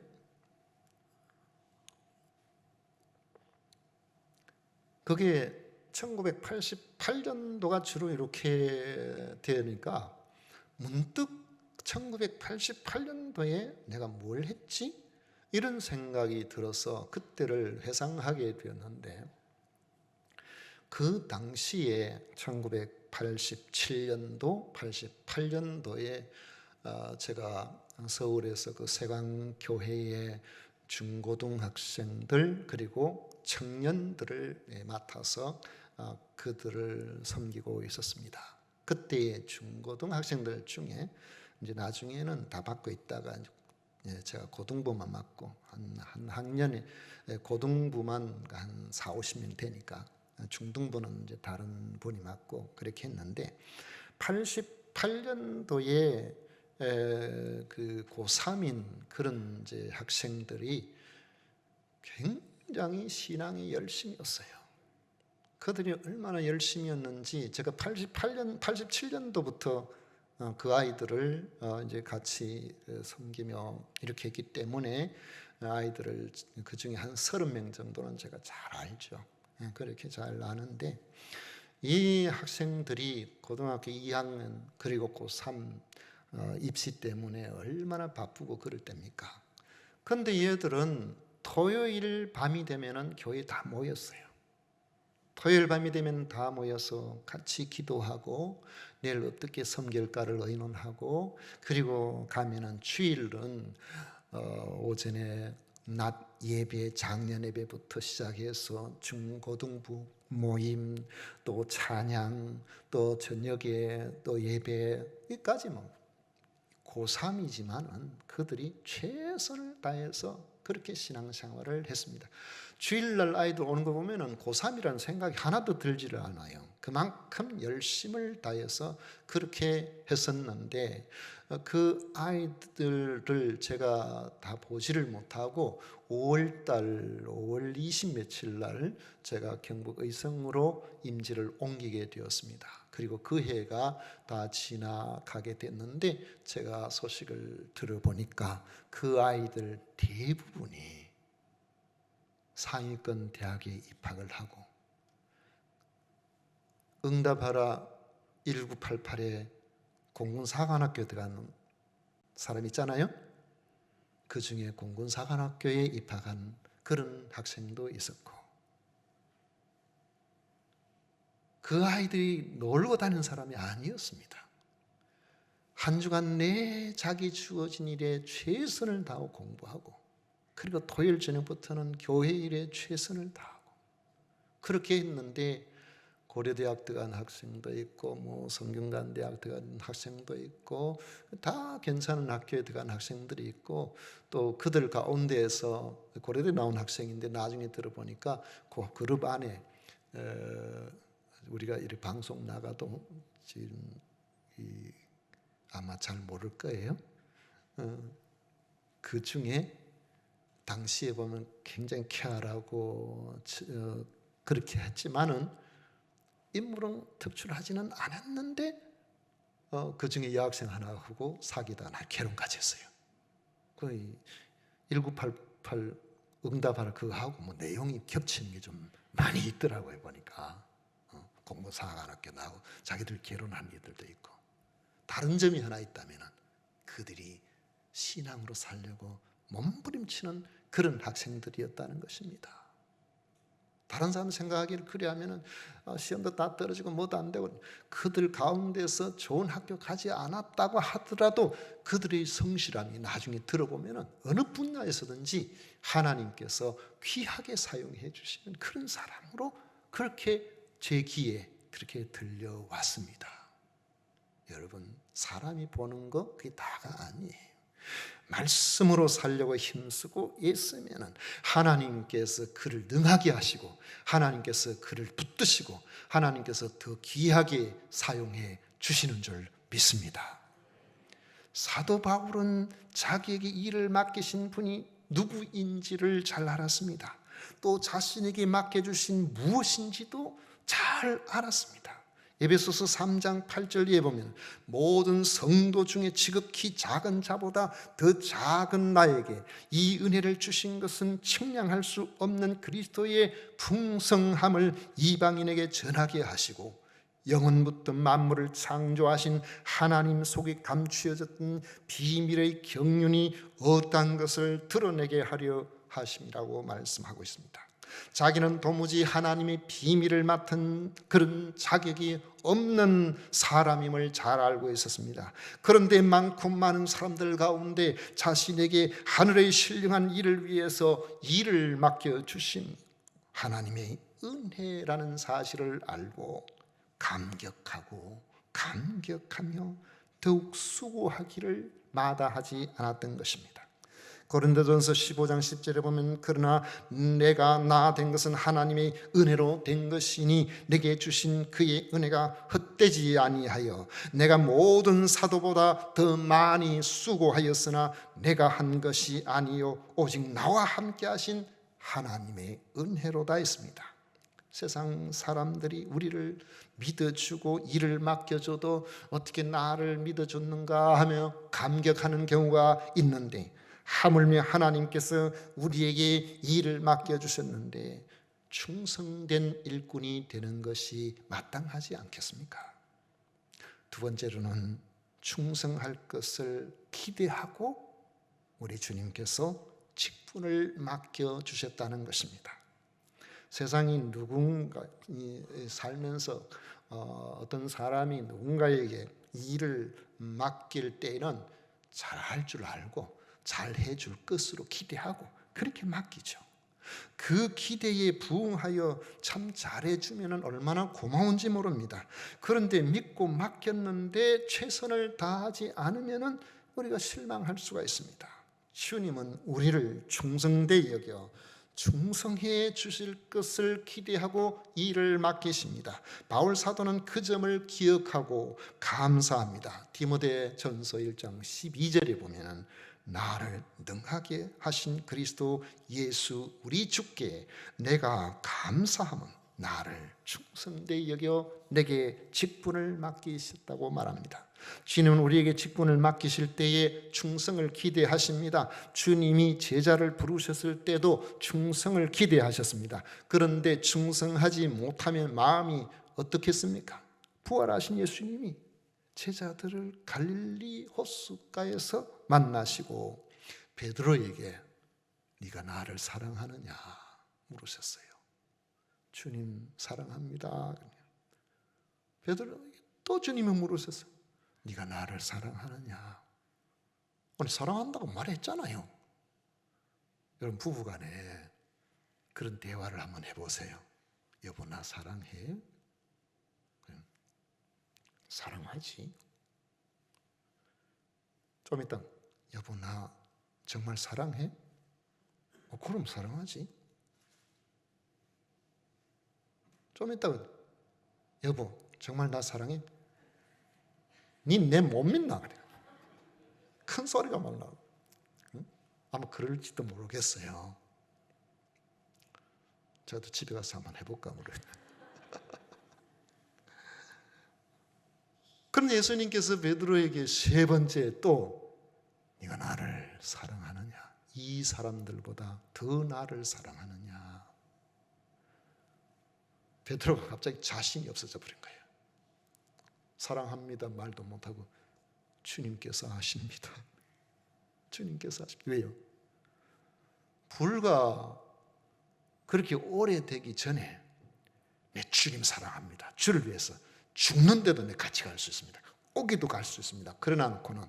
그게 1988년도가 주로 이렇게 되니까 문득 1988년도에 내가 뭘 했지? 이런 생각이 들어서 그때를 회상하게 되었는데, 그 당시에 1987년도, 88년도에 제가 서울에서 그 세강교회의 중고등학생들 그리고 청년들을 맡아서 그들을 섬기고 있었습니다. 그때의 중고등학생들 중에 이제 나중에는 다 맡고 있다가 제가 고등부만 맡고 한 학년에 고등부만 한 4, 50명 되니까 중등부는 이제 다른 분이 맡고 그렇게 했는데, 88년도에 그 고3인 그런 이제 학생들이 굉장히 신앙이 열심이었어요. 그들이 얼마나 열심이었는지 제가 87년도부터 그 아이들을 이제 같이 섬기며 이렇게 했기 때문에 아이들을 그 중에 한 30명 정도는 제가 잘 알죠. 그렇게 잘 아는데, 이 학생들이 고등학교 2학년 그리고 고3 입시 때문에 얼마나 바쁘고 그럴 때입니까? 그런데 얘들은 토요일 밤이 되면은 교회에 다 모였어요. 토요일 밤이 되면 다 모여서 같이 기도하고 내일 어떻게 섬길까를 의논하고, 그리고 가면은 주일은 오전에 낮 예배, 작년 예배부터 시작해서 중고등부 모임, 또 찬양, 또 저녁에 또 예배까지 고3이지만은 그들이 최선을 다해서 그렇게 신앙생활을 했습니다. 주일날 아이들 오는 거 보면은 고3이라는 생각이 하나도 들지를 않아요. 그만큼 열심을 다해서 그렇게 했었는데, 그 아이들을 제가 다 보지를 못하고 5월 20 며칠 날 제가 경북 의성으로 임지를 옮기게 되었습니다. 그리고 그 해가 다 지나가게 됐는데, 제가 소식을 들어보니까 그 아이들 대부분이 상위권 대학에 입학을 하고, 응답하라 1988에 공군사관학교에 들어가는 사람 있잖아요. 그 중에 공군사관학교에 입학한 그런 학생도 있었고, 그 아이들이 놀고 다니는 사람이 아니었습니다. 한 주간 내 자기 주어진 일에 최선을 다하고 공부하고, 그리고 토요일 저녁부터는 교회 일에 최선을 다하고 그렇게 했는데, 고려대학 들어간 학생도 있고 성균관대학 들어간 학생도 있고 다 괜찮은 학교에 들어간 학생들이 있고, 또 그들 가운데에서 고려대 나온 학생인데 나중에 들어보니까 그 그룹 안에 우리가 이렇게 방송 나가도 지금 아마 잘 모를 거예요. 그 중에 당시에 보면 굉장히 쾌활하고 그렇게 했지만은 인물은 특출하지는 않았는데 그 중에 여학생 하나하고 사귀다가 날 결혼까지 했어요. 그 1988 응답하라 그거하고 내용이 겹치는 게 좀 많이 있더라고요. 보니까 공무사관학교 나오고 자기들 결혼한 애들도 있고. 다른 점이 하나 있다면 그들이 신앙으로 살려고 몸부림치는 그런 학생들이었다는 것입니다. 다른 사람 생각하기를 그래하면 시험도 다 떨어지고 뭐도 안 되고, 그들 가운데서 좋은 학교 가지 않았다고 하더라도 그들의 성실함이 나중에 들어보면 어느 분야에서든지 하나님께서 귀하게 사용해 주시는 그런 사람으로 그렇게 제 귀에 그렇게 들려왔습니다. 여러분, 사람이 보는 거 그게 다가 아니에요. 말씀으로 살려고 힘쓰고 애쓰면 하나님께서 그를 능하게 하시고, 하나님께서 그를 붙드시고, 하나님께서 더 귀하게 사용해 주시는 줄 믿습니다. 사도 바울은 자기에게 일을 맡기신 분이 누구인지를 잘 알았습니다. 또 자신에게 맡겨주신 무엇인지도 잘 알았습니다. 에베소서 3장 8절에 보면 모든 성도 중에 지극히 작은 자보다 더 작은 나에게 이 은혜를 주신 것은 측량할 수 없는 그리스도의 풍성함을 이방인에게 전하게 하시고 영원부터 만물을 창조하신 하나님 속에 감추어졌던 비밀의 경륜이 어떠한 것을 드러내게 하려 하심이라고 말씀하고 있습니다. 자기는 도무지 하나님의 비밀을 맡은 그런 자격이 없는 사람임을 잘 알고 있었습니다. 그런데 많고 많은 사람들 가운데 자신에게 하늘의 신령한 일을 위해서 일을 맡겨주신 하나님의 은혜라는 사실을 알고 감격하며 더욱 수고하기를 마다하지 않았던 것입니다. 고린도전서 15장 10절에 보면 그러나 내가 나 된 것은 하나님의 은혜로 된 것이니 내게 주신 그의 은혜가 헛되지 아니하여 내가 모든 사도보다 더 많이 수고하였으나 내가 한 것이 아니요 오직 나와 함께 하신 하나님의 은혜로다 했습니다. 세상 사람들이 우리를 믿어주고 일을 맡겨줘도 어떻게 나를 믿어줬는가 하며 감격하는 경우가 있는데 하물며 하나님께서 우리에게 일을 맡겨주셨는데 충성된 일꾼이 되는 것이 마땅하지 않겠습니까? 두 번째로는 충성할 것을 기대하고 우리 주님께서 직분을 맡겨주셨다는 것입니다. 세상이 누군가 살면서 어떤 사람이 누군가에게 일을 맡길 때에는 잘할 줄 알고 잘 해줄 것으로 기대하고 그렇게 맡기죠. 그 기대에 부응하여 참 잘해주면 얼마나 고마운지 모릅니다. 그런데 믿고 맡겼는데 최선을 다하지 않으면 우리가 실망할 수가 있습니다. 주님은 우리를 충성되이 여겨 충성해 주실 것을 기대하고 일을 맡기십니다. 바울 사도는 그 점을 기억하고 감사합니다. 디모데전서 1장 12절에 보면 나를 능하게 하신 그리스도 예수 우리 주께 내가 감사함은 나를 충성되이 여겨 내게 직분을 맡기셨다고 말합니다. 주님은 우리에게 직분을 맡기실 때에 충성을 기대하십니다. 주님이 제자를 부르셨을 때도 충성을 기대하셨습니다. 그런데 충성하지 못하면 마음이 어떻겠습니까? 부활하신 예수님이 제자들을 갈릴리 호숫가에서 만나시고 베드로에게 네가 나를 사랑하느냐 물으셨어요. 주님 사랑합니다. 베드로에게 또 주님이 물으셨어요. 네가 나를 사랑하느냐? 오늘 사랑한다고 말했잖아요. 여러분 부부간에 그런 대화를 한번 해보세요. 여보 나 사랑해? 사랑하지. 좀 이따 여보 나 정말 사랑해? 그럼 사랑하지. 좀 이따 여보 정말 나 사랑해? 니 내 못 믿나 그래. 큰 소리가 막 나고. 아마 그럴지도 모르겠어요. 저도 집에 가서 한번 해볼까 모르겠어요. 그런데 예수님께서 베드로에게 세 번째 또 네가 나를 사랑하느냐? 이 사람들보다 더 나를 사랑하느냐? 베드로가 갑자기 자신이 없어져 버린 거예요. 사랑합니다 말도 못하고 주님께서 아십니다. 주님께서 아십니다. 왜요? 불과 그렇게 오래되기 전에 내 주님 사랑합니다. 주를 위해서 죽는데도 내 같이 갈 수 있습니다. 오기도 갈 수 있습니다. 그러나 놓고는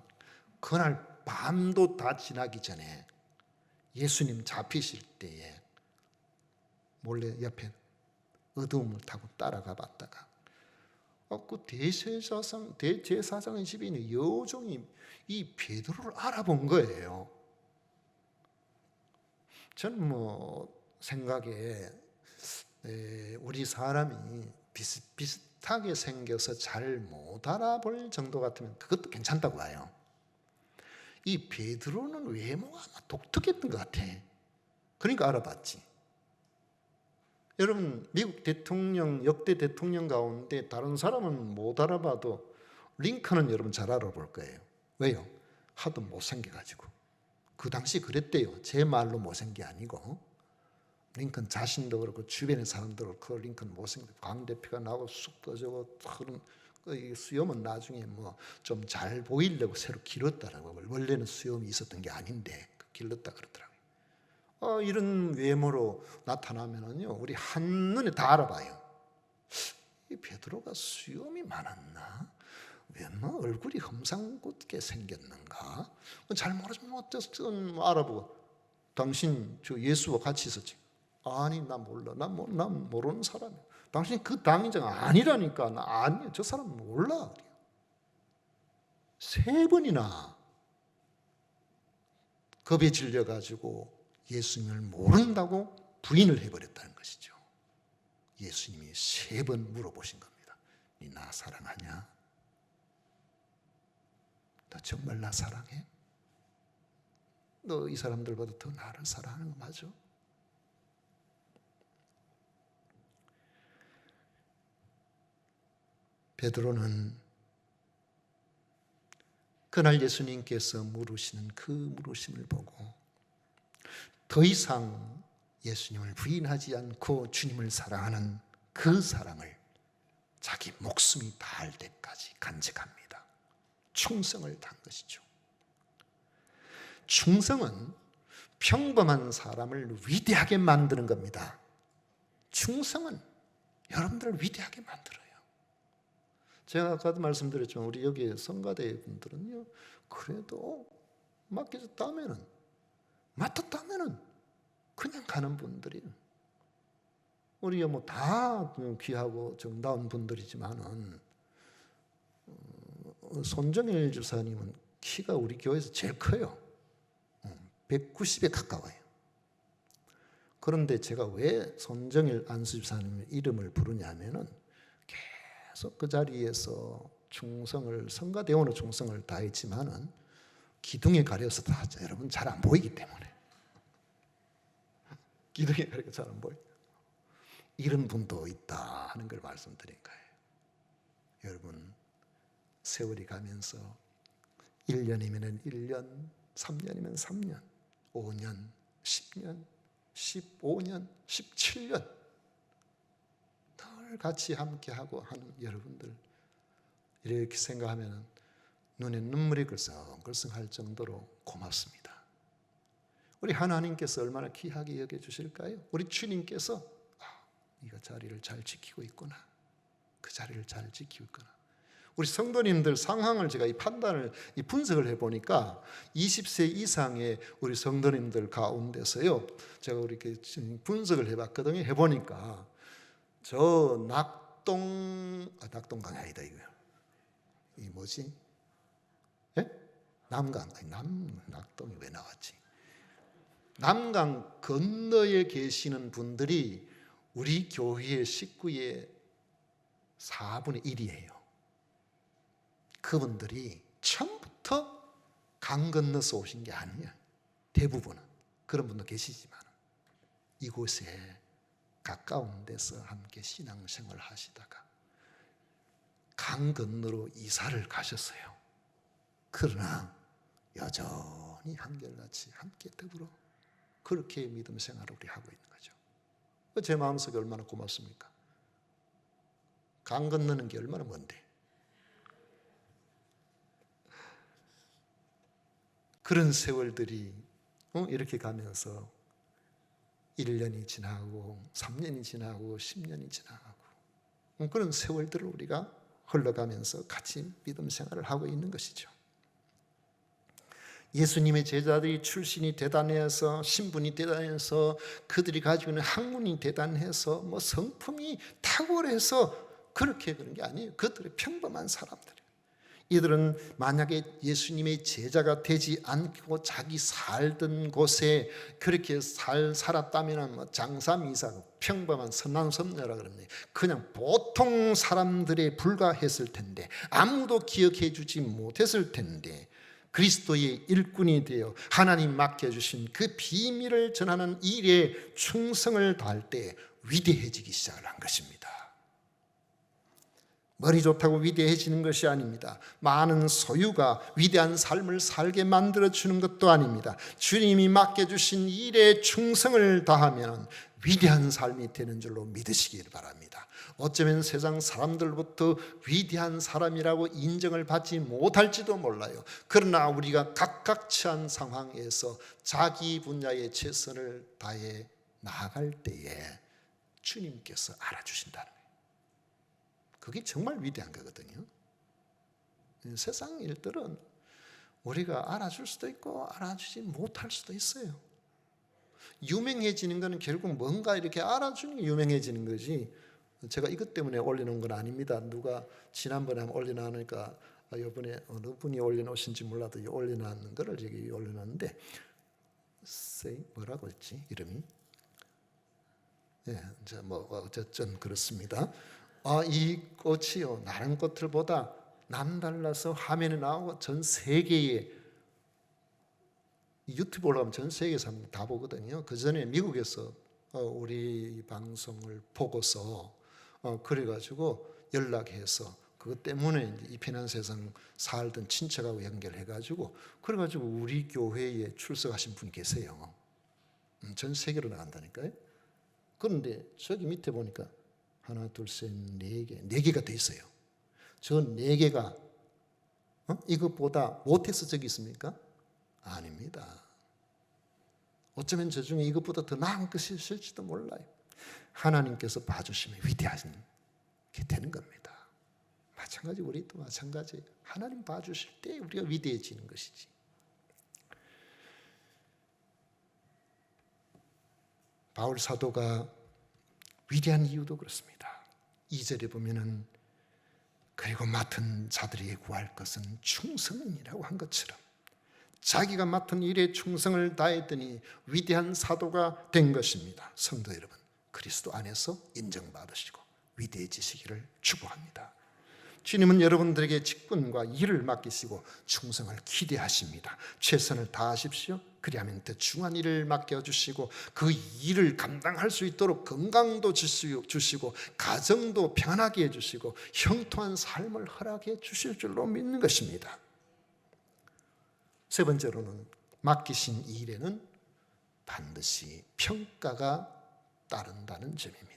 그날 밤도 다 지나기 전에 예수님 잡히실 때에 몰래 옆에 어두움을 타고 따라가 봤다가 그 대제사장의 집에 있는 여종이 이 베드로를 알아본 거예요. 저는 생각에 우리 사람이 비슷하게 생겨서 잘 못 알아볼 정도 같으면 그것도 괜찮다고 봐요. 이 베드로는 외모가 독특했던 것 같아. 그러니까 알아봤지. 여러분, 미국 대통령, 역대 대통령 가운데 다른 사람은 못 알아봐도 링컨은 여러분 잘 알아볼 거예요. 왜요? 하도 못생겨가지고. 그 당시 그랬대요. 제 말로 못생긴 게 아니고. 링컨 자신도 그렇고 주변의 사람도 그렇고 링컨 못생겨. 강 대표가 나고 쑥 떠져고 그런 수염은 나중에 뭐 좀 잘 보이려고 새로 길었다라고. 원래는 수염이 있었던 게 아닌데 길렀다 그러더라고요. 이런 외모로 나타나면은요, 우리 한눈에 다 알아봐요. 이 베드로가 수염이 많았나? 왜 뭐 얼굴이 험상궂게 생겼는가? 잘 모르지만 어쨌든 알아보고, 당신 저 예수와 같이 있었지? 아니, 나 몰라. 난 모르는 사람이야. 당신 그 당인자가 아니라니까. 나 아니야. 저 사람 몰라. 3번이나 겁에 질려가지고 예수님을 모른다고 부인을 해버렸다는 것이죠. 예수님이 3번 물어보신 겁니다. 니 나 사랑하냐? 너 정말 나 사랑해? 너 이 사람들보다 더 나를 사랑하는 거 맞아? 베드로는 그날 예수님께서 물으시는 그 물으심을 보고 더 이상 예수님을 부인하지 않고 주님을 사랑하는 그 사랑을 자기 목숨이 다할 때까지 간직합니다. 충성을 다한 것이죠. 충성은 평범한 사람을 위대하게 만드는 겁니다. 충성은 여러분들을 위대하게 만들어요. 제가 아까도 말씀드렸지만 우리 여기 성가대 분들은요, 그래도 맡겨졌다면은, 맡았다면은 그냥 가는 분들이, 우리가 뭐 다 귀하고 정다운 분들이지만은 손정일 주사님은 키가 우리 교회에서 제일 커요. 190에 가까워요. 그런데 제가 왜 손정일 안수집사님 이름을 부르냐면은 계속 그 자리에서 충성을, 성가대원의 충성을 다했지만은 기둥에 가려서 다 여러분 잘 안 보이기 때문에, 기둥에 가려서 잘 안 보여요. 이런 분도 있다 하는 걸 말씀드린 거예요. 여러분, 세월이 가면서 1년이면 1년, 3년이면 3년, 5년, 10년, 15년, 17년 늘 같이 함께하고 하는 여러분들, 이렇게 생각하면 눈에 눈물이 글썽글썽할 정도로 고맙습니다. 우리 하나님께서 얼마나 귀하게 여겨주실까요? 우리 주님께서 네가 자리를 잘 지키고 있구나, 그 자리를 잘 지키고 있구나. 우리 성도님들 상황을 제가 이 판단을, 이 분석을 해보니까 20세 이상의 우리 성도님들 가운데서요, 제가 이렇게 분석을 해봤거든요. 해보니까 저 낙동강이 아니다 이거요. 이 뭐지? 예? 남강, 낙동이 왜 나왔지? 남강 건너에 계시는 분들이 우리 교회의 식구의 4분의 1이에요. 그분들이 처음부터 강 건너서 오신 게 아니야. 대부분은 그런 분도 계시지만 이곳에 가까운 데서 함께 신앙생활을 하시다가 강 건너로 이사를 가셨어요. 그러나 여전히 한결같이 함께 더불어 그렇게 믿음 생활을 우리 하고 있는 거죠. 제 마음속에 얼마나 고맙습니까? 강 건너는 게 얼마나 먼데. 그런 세월들이 이렇게 가면서 1년이 지나고 3년이 지나고 10년이 지나고 그런 세월들을 우리가 흘러가면서 같이 믿음 생활을 하고 있는 것이죠. 예수님의 제자들이 출신이 대단해서, 신분이 대단해서, 그들이 가지고 있는 학문이 대단해서, 뭐 성품이 탁월해서 그렇게 그런 게 아니에요. 그들은 평범한 사람들이에요. 이들은 만약에 예수님의 제자가 되지 않고 자기 살던 곳에 그렇게 살았다면 뭐 장사미사, 평범한 선남선녀라 그럽니다. 그냥 보통 사람들에 불과했을 텐데, 아무도 기억해 주지 못했을 텐데, 그리스도의 일꾼이 되어 하나님 맡겨주신 그 비밀을 전하는 일에 충성을 다할 때 위대해지기 시작을 한 것입니다. 머리 좋다고 위대해지는 것이 아닙니다. 많은 소유가 위대한 삶을 살게 만들어주는 것도 아닙니다. 주님이 맡겨주신 일에 충성을 다하면 위대한 삶이 되는 줄로 믿으시길 바랍니다. 어쩌면 세상 사람들부터 위대한 사람이라고 인정을 받지 못할지도 몰라요. 그러나 우리가 각각 처한 상황에서 자기 분야에 최선을 다해 나아갈 때에 주님께서 알아주신다는 거예요. 그게 정말 위대한 거거든요. 세상 일들은 우리가 알아줄 수도 있고 알아주지 못할 수도 있어요. 유명해지는 것은 결국 뭔가 이렇게 알아주는 게 유명해지는 거지, 제가 이것 때문에 올려놓은 건 아닙니다. 누가 지난번에 한번 올려놓으니까 이번에 어느 분이 올려놓으신지 몰라도 올려놨는 거를 여기 올려놨는데, 뭐라고 했지 이름이? 이제 어쨌든 그렇습니다. 이 꽃이요, 다른 꽃들보다 남달라서 화면에 나오고 전 세계에, 유튜브 올라가면 전 세계에서 다 보거든요. 그 전에 미국에서 우리 방송을 보고서 그래가지고 연락해서 그것 때문에 이 편한 세상 살던 친척하고 연결해가지고 그래가지고 우리 교회에 출석하신 분이 계세요. 전 세계로 나간다니까요. 그런데 저기 밑에 보니까 하나, 둘, 셋, 네 개가 더 있어요. 저 네 개가 이것보다 못해서 저기 있습니까? 아닙니다. 어쩌면 저 중에 이것보다 더 나은 것이 있을지도 몰라요. 하나님께서 봐주시면 위대한 게 되는 겁니다. 마찬가지 우리도 마찬가지예요. 하나님 봐주실 때 우리가 위대해지는 것이지. 바울 사도가 위대한 이유도 그렇습니다. 2절에 보면은 그리고 맡은 자들에게 구할 것은 충성이라고 한 것처럼 자기가 맡은 일에 충성을 다했더니 위대한 사도가 된 것입니다. 성도 여러분, 그리스도 안에서 인정받으시고 위대해지시기를 축복합니다. 주님은 여러분들에게 직분과 일을 맡기시고 충성을 기대하십니다. 최선을 다하십시오. 그리하면 더 중요한 일을 맡겨주시고 그 일을 감당할 수 있도록 건강도 주시고 가정도 편하게 해주시고 형통한 삶을 허락해 주실 줄로 믿는 것입니다. 세 번째로는 맡기신 일에는 반드시 평가가 따른다는 점입니다.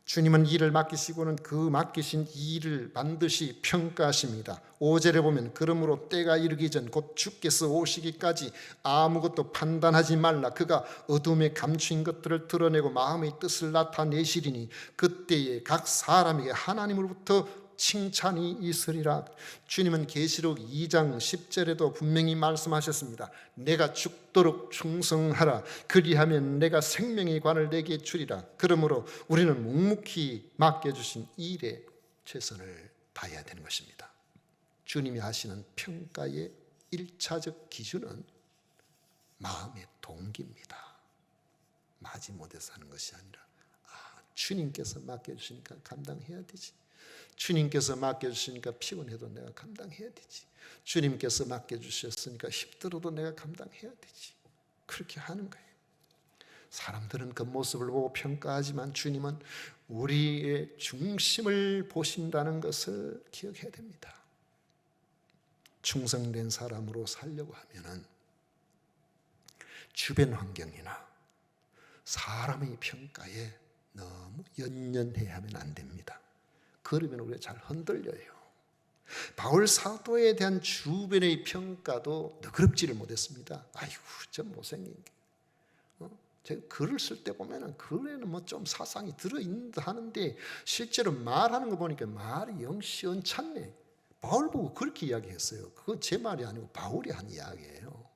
주님은 일을 맡기시고는 그 맡기신 일을 반드시 평가하십니다. 5절에 보면 그러므로 때가 이르기 전 곧 주께서 오시기까지 아무것도 판단하지 말라. 그가 어둠에 감추인 것들을 드러내고 마음의 뜻을 나타내시리니 그때에 각 사람에게 하나님으로부터 칭찬이 있으리라. 주님은 계시록 2장 10절에도 분명히 말씀하셨습니다. 내가 죽도록 충성하라. 그리하면 내가 생명의 관을 내게 주리라. 그러므로 우리는 묵묵히 맡겨주신 일에 최선을 다해야 되는 것입니다. 주님이 하시는 평가의 1차적 기준은 마음의 동기입니다. 마지못해서 하는 것이 아니라 주님께서 맡겨주시니까 감당해야 되지. 주님께서 맡겨주시니까 피곤해도 내가 감당해야 되지. 주님께서 맡겨주셨으니까 힘들어도 내가 감당해야 되지. 그렇게 하는 거예요. 사람들은 겉모습을 보고 평가하지만 주님은 우리의 중심을 보신다는 것을 기억해야 됩니다. 충성된 사람으로 살려고 하면은 주변 환경이나 사람의 평가에 너무 연연해야 하면 안 됩니다. 그러면 우리가 잘 흔들려요. 바울 사도에 대한 주변의 평가도 너그럽지를 못했습니다. 아이고, 저 못생긴 게. 제가 글을 쓸 때 보면은 글에는 뭐 좀 사상이 들어있는 듯 하는데 실제로 말하는 거 보니까 말이 영 시원찮네. 바울 보고 그렇게 이야기했어요. 그거 제 말이 아니고 바울이 한 이야기예요.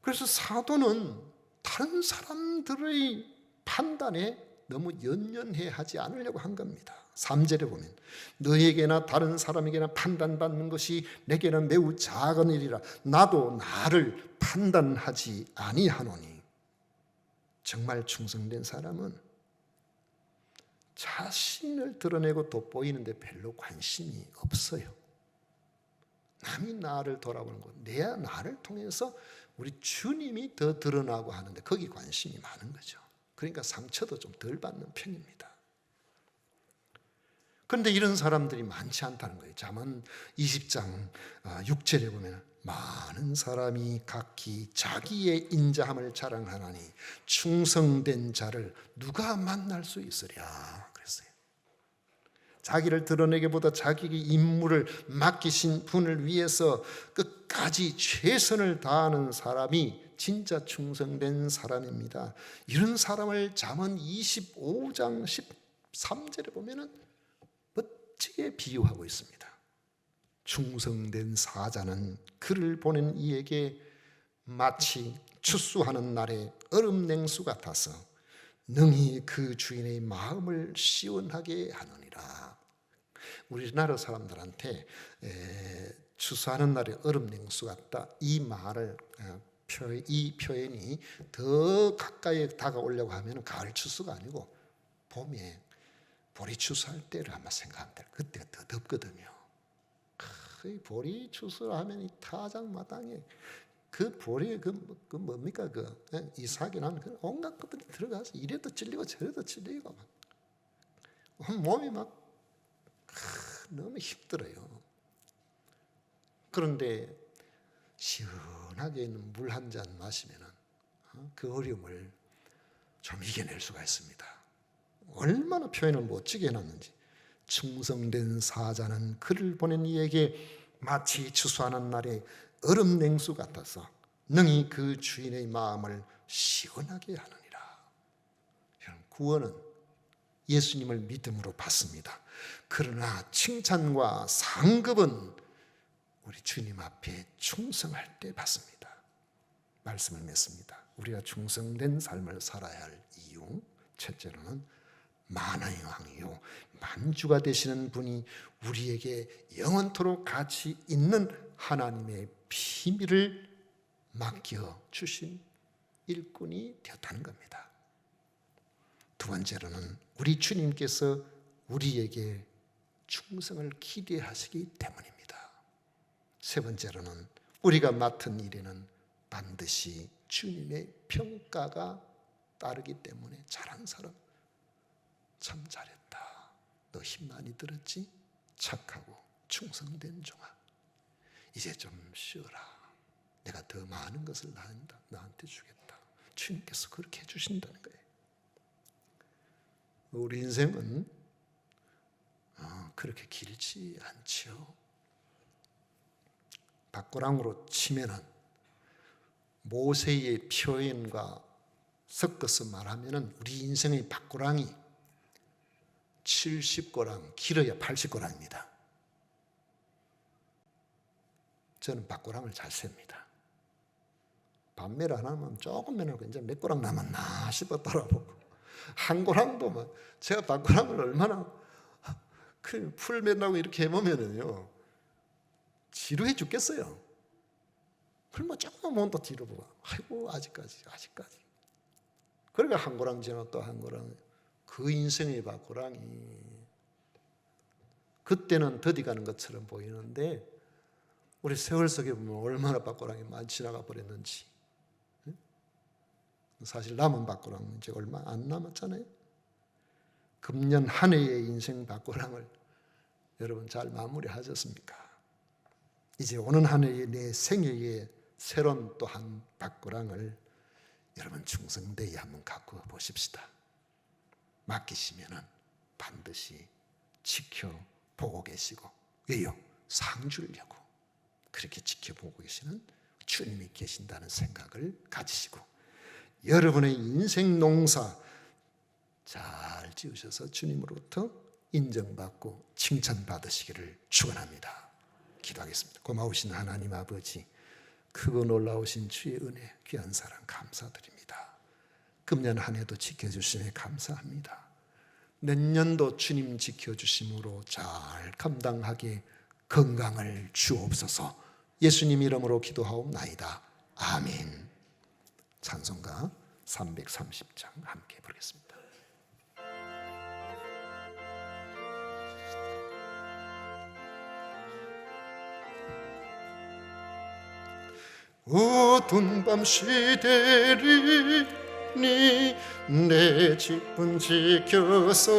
그래서 사도는 다른 사람들의 판단에 너무 연연해 하지 않으려고 한 겁니다. 3절에 보면 너에게나 다른 사람에게나 판단받는 것이 내게는 매우 작은 일이라 나도 나를 판단하지 아니하노니. 정말 충성된 사람은 자신을 드러내고 돋보이는데 별로 관심이 없어요. 남이 나를 돌아보는 것, 내 나를 통해서 우리 주님이 더 드러나고 하는데 거기 관심이 많은 거죠. 그러니까 상처도 좀 덜 받는 편입니다. 그런데 이런 사람들이 많지 않다는 거예요. 잠언 20장 6절에 보면 많은 사람이 각기 자기의 인자함을 자랑하나니 충성된 자를 누가 만날 수 있으랴 그랬어요. 자기를 드러내기보다 자기의 임무를 맡기신 분을 위해서 끝까지 최선을 다하는 사람이 진짜 충성된 사람입니다. 이런 사람을 잠언 25장 13절에 보면은 멋지게 비유하고 있습니다. 충성된 사자는 그를 보낸 이에게 마치 추수하는 날의 얼음 냉수 같아서 능히 그 주인의 마음을 시원하게 하느니라. 우리나라 사람들한테 추수하는 날의 얼음 냉수 같다, 이 말을 이 표현이 더 가까이 다가오려고 하면 가을 추수가 아니고 봄에 보리 추수할 때를 아마 생각하면 될, 그때가 더 덥거든요. 보리 추수를 하면 이 타작마당에 그 보리에 그 뭡니까 이삭이 나는 그 온갖 것들이 들어가서 이래도 찔리고 저래도 찔리고 막 몸이 막 너무 힘들어요. 그런데 시원하게 있는 물 한 잔 마시면은 그 어려움을 좀 이겨낼 수가 있습니다. 얼마나 표현을 멋지게 해놨는지. 충성된 사자는 그를 보낸 이에게 마치 추수하는 날에 얼음 냉수 같아서 능히 그 주인의 마음을 시원하게 하느니라. 구원은 예수님을 믿음으로 받습니다. 그러나 칭찬과 상급은 우리 주님 앞에 충성할 때 받습니다. 말씀을 맺습니다. 우리가 충성된 삶을 살아야 할 이유, 첫째로는 만왕의 왕이요 만주가 되시는 분이 우리에게 영원토록 가치 있는 하나님의 비밀을 맡겨주신 일꾼이 되었다는 겁니다. 두 번째로는 우리 주님께서 우리에게 충성을 기대하시기 때문입니다. 세 번째로는 우리가 맡은 일에는 반드시 주님의 평가가 따르기 때문에 잘한 사람, 참 잘했다. 너 힘 많이 들었지? 착하고 충성된 종아. 이제 좀 쉬어라. 내가 더 많은 것을 나한테 주겠다. 주님께서 그렇게 해주신다는 거예요. 우리 인생은 그렇게 길지 않죠. 박고랑으로 치면은 모세의 표현과 섞어서 말하면은 우리 인생의 박고랑이 70고랑, 길어야 80고랑입니다. 저는 박고랑을 잘 셉니다. 반매를 안 하면 조금 매놓고 이제 몇 고랑 남았나 싶어 돌아보고, 한 고랑도 뭐 제가 박고랑을 얼마나 풀 맨다고 이렇게 해보면은요 지루해 죽겠어요. 그럼 뭐 조금만 먼저 뒤로 보고, 아이고 아직까지. 그러니까 한 고랑 지나 또 한 고랑. 그 인생의 박고랑이 그때는 더디가는 것처럼 보이는데 우리 세월 속에 보면 얼마나 박고랑이 많이 지나가 버렸는지. 사실 남은 박고랑은 이제 얼마 안 남았잖아요. 금년 한 해의 인생 박고랑을 여러분 잘 마무리하셨습니까? 이제 오는 한 해의 내 생애의 새로운 또 한 박고랑을 여러분 충성되이 한번 갖고 보십시다. 맡기시면은 반드시 지켜보고 계시고, 왜요? 상 주려고 그렇게 지켜보고 계시는 주님이 계신다는 생각을 가지시고, 여러분의 인생 농사 잘 지으셔서 주님으로부터 인정받고 칭찬받으시기를 축원합니다. 기도하겠습니다. 고마우신 하나님 아버지, 크고 놀라우신 주의 은혜, 귀한 사랑 감사드립니다. 금년 한 해도 지켜주심에 감사합니다. 내년도 주님 지켜주심으로 잘 감당하게 건강을 주옵소서. 예수님 이름으로 기도하옵나이다. 아멘. 찬송가 330장 함께 부르겠습니다. 어두운 밤 시대리니 내 집은 지켜서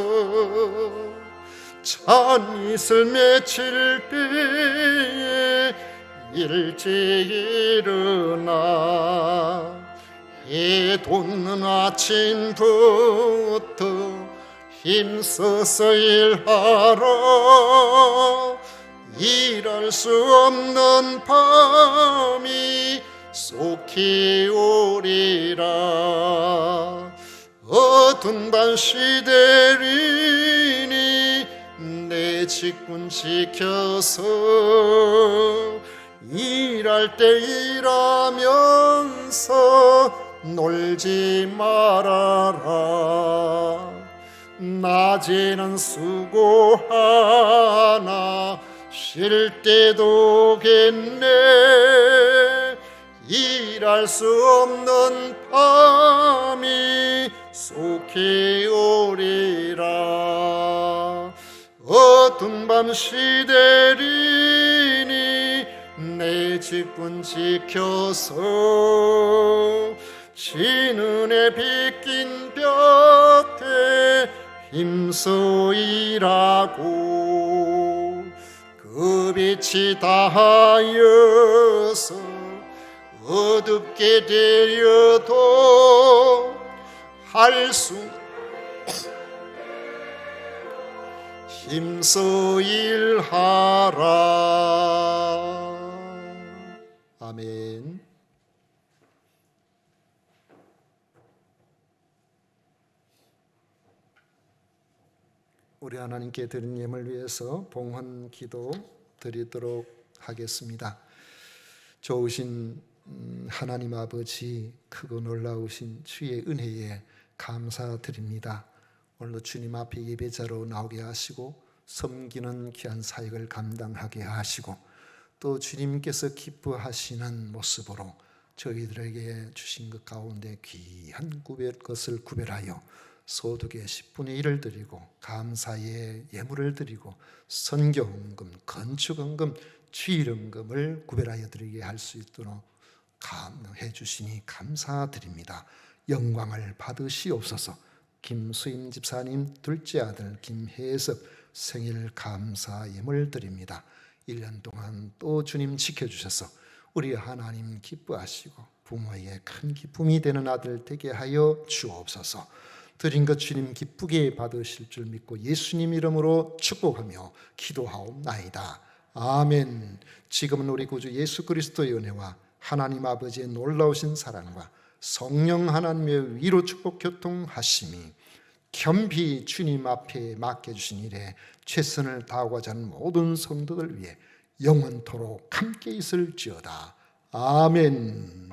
찬이슬 맺힐 때에 일찍 일어나 해 돋는 아침부터 힘써서 일하라. 일할 수 없는 밤이 속히 오리라. 어두운 밤 시대리니 내 직분 지켜서 일할 때 일하면서 놀지 말아라. 낮에는 수고하나 쉴 때도 겠네. 일할 수 없는 밤이 속히 오리라. 어두운 밤 시대리니 내 직분 지켜서 진은에 빗긴 볕에 힘써 일하고 그 빛이 다하여서 어둡게 되려도 할 수 힘써 일하라. 아멘. 우리 하나님께 드린 예물 위해서 봉헌 기도 드리도록 하겠습니다. 좋으신 하나님 아버지, 크고 놀라우신 주의 은혜에 감사드립니다. 오늘도 주님 앞에 예배자로 나오게 하시고 섬기는 귀한 사역을 감당하게 하시고 또 주님께서 기뻐하시는 모습으로 저희들에게 주신 것 가운데 귀한 것을 구별하여 소득의 10분의 1을 드리고 감사의 예물을 드리고 선교헌금, 건축헌금, 주일헌금을 구별하여 드리게 할 수 있도록 해 주시니 감사드립니다. 영광을 받으시옵소서. 김수임 집사님 둘째 아들 김혜섭 생일 감사 예물 드립니다. 1년 동안 또 주님 지켜주셔서 우리 하나님 기뻐하시고 부모의 큰 기쁨이 되는 아들 되게 하여 주옵소서. 드린 것 주님 기쁘게 받으실 줄 믿고 예수님 이름으로 축복하며 기도하옵나이다. 아멘. 지금은 우리 구주 예수 그리스도의 은혜와 하나님 아버지의 놀라우신 사랑과 성령 하나님의 위로 축복 교통하심이 겸비 주님 앞에 맡겨주신 일에 최선을 다하고자 하는 모든 성도들 위해 영원토록 함께 있을지어다. 아멘.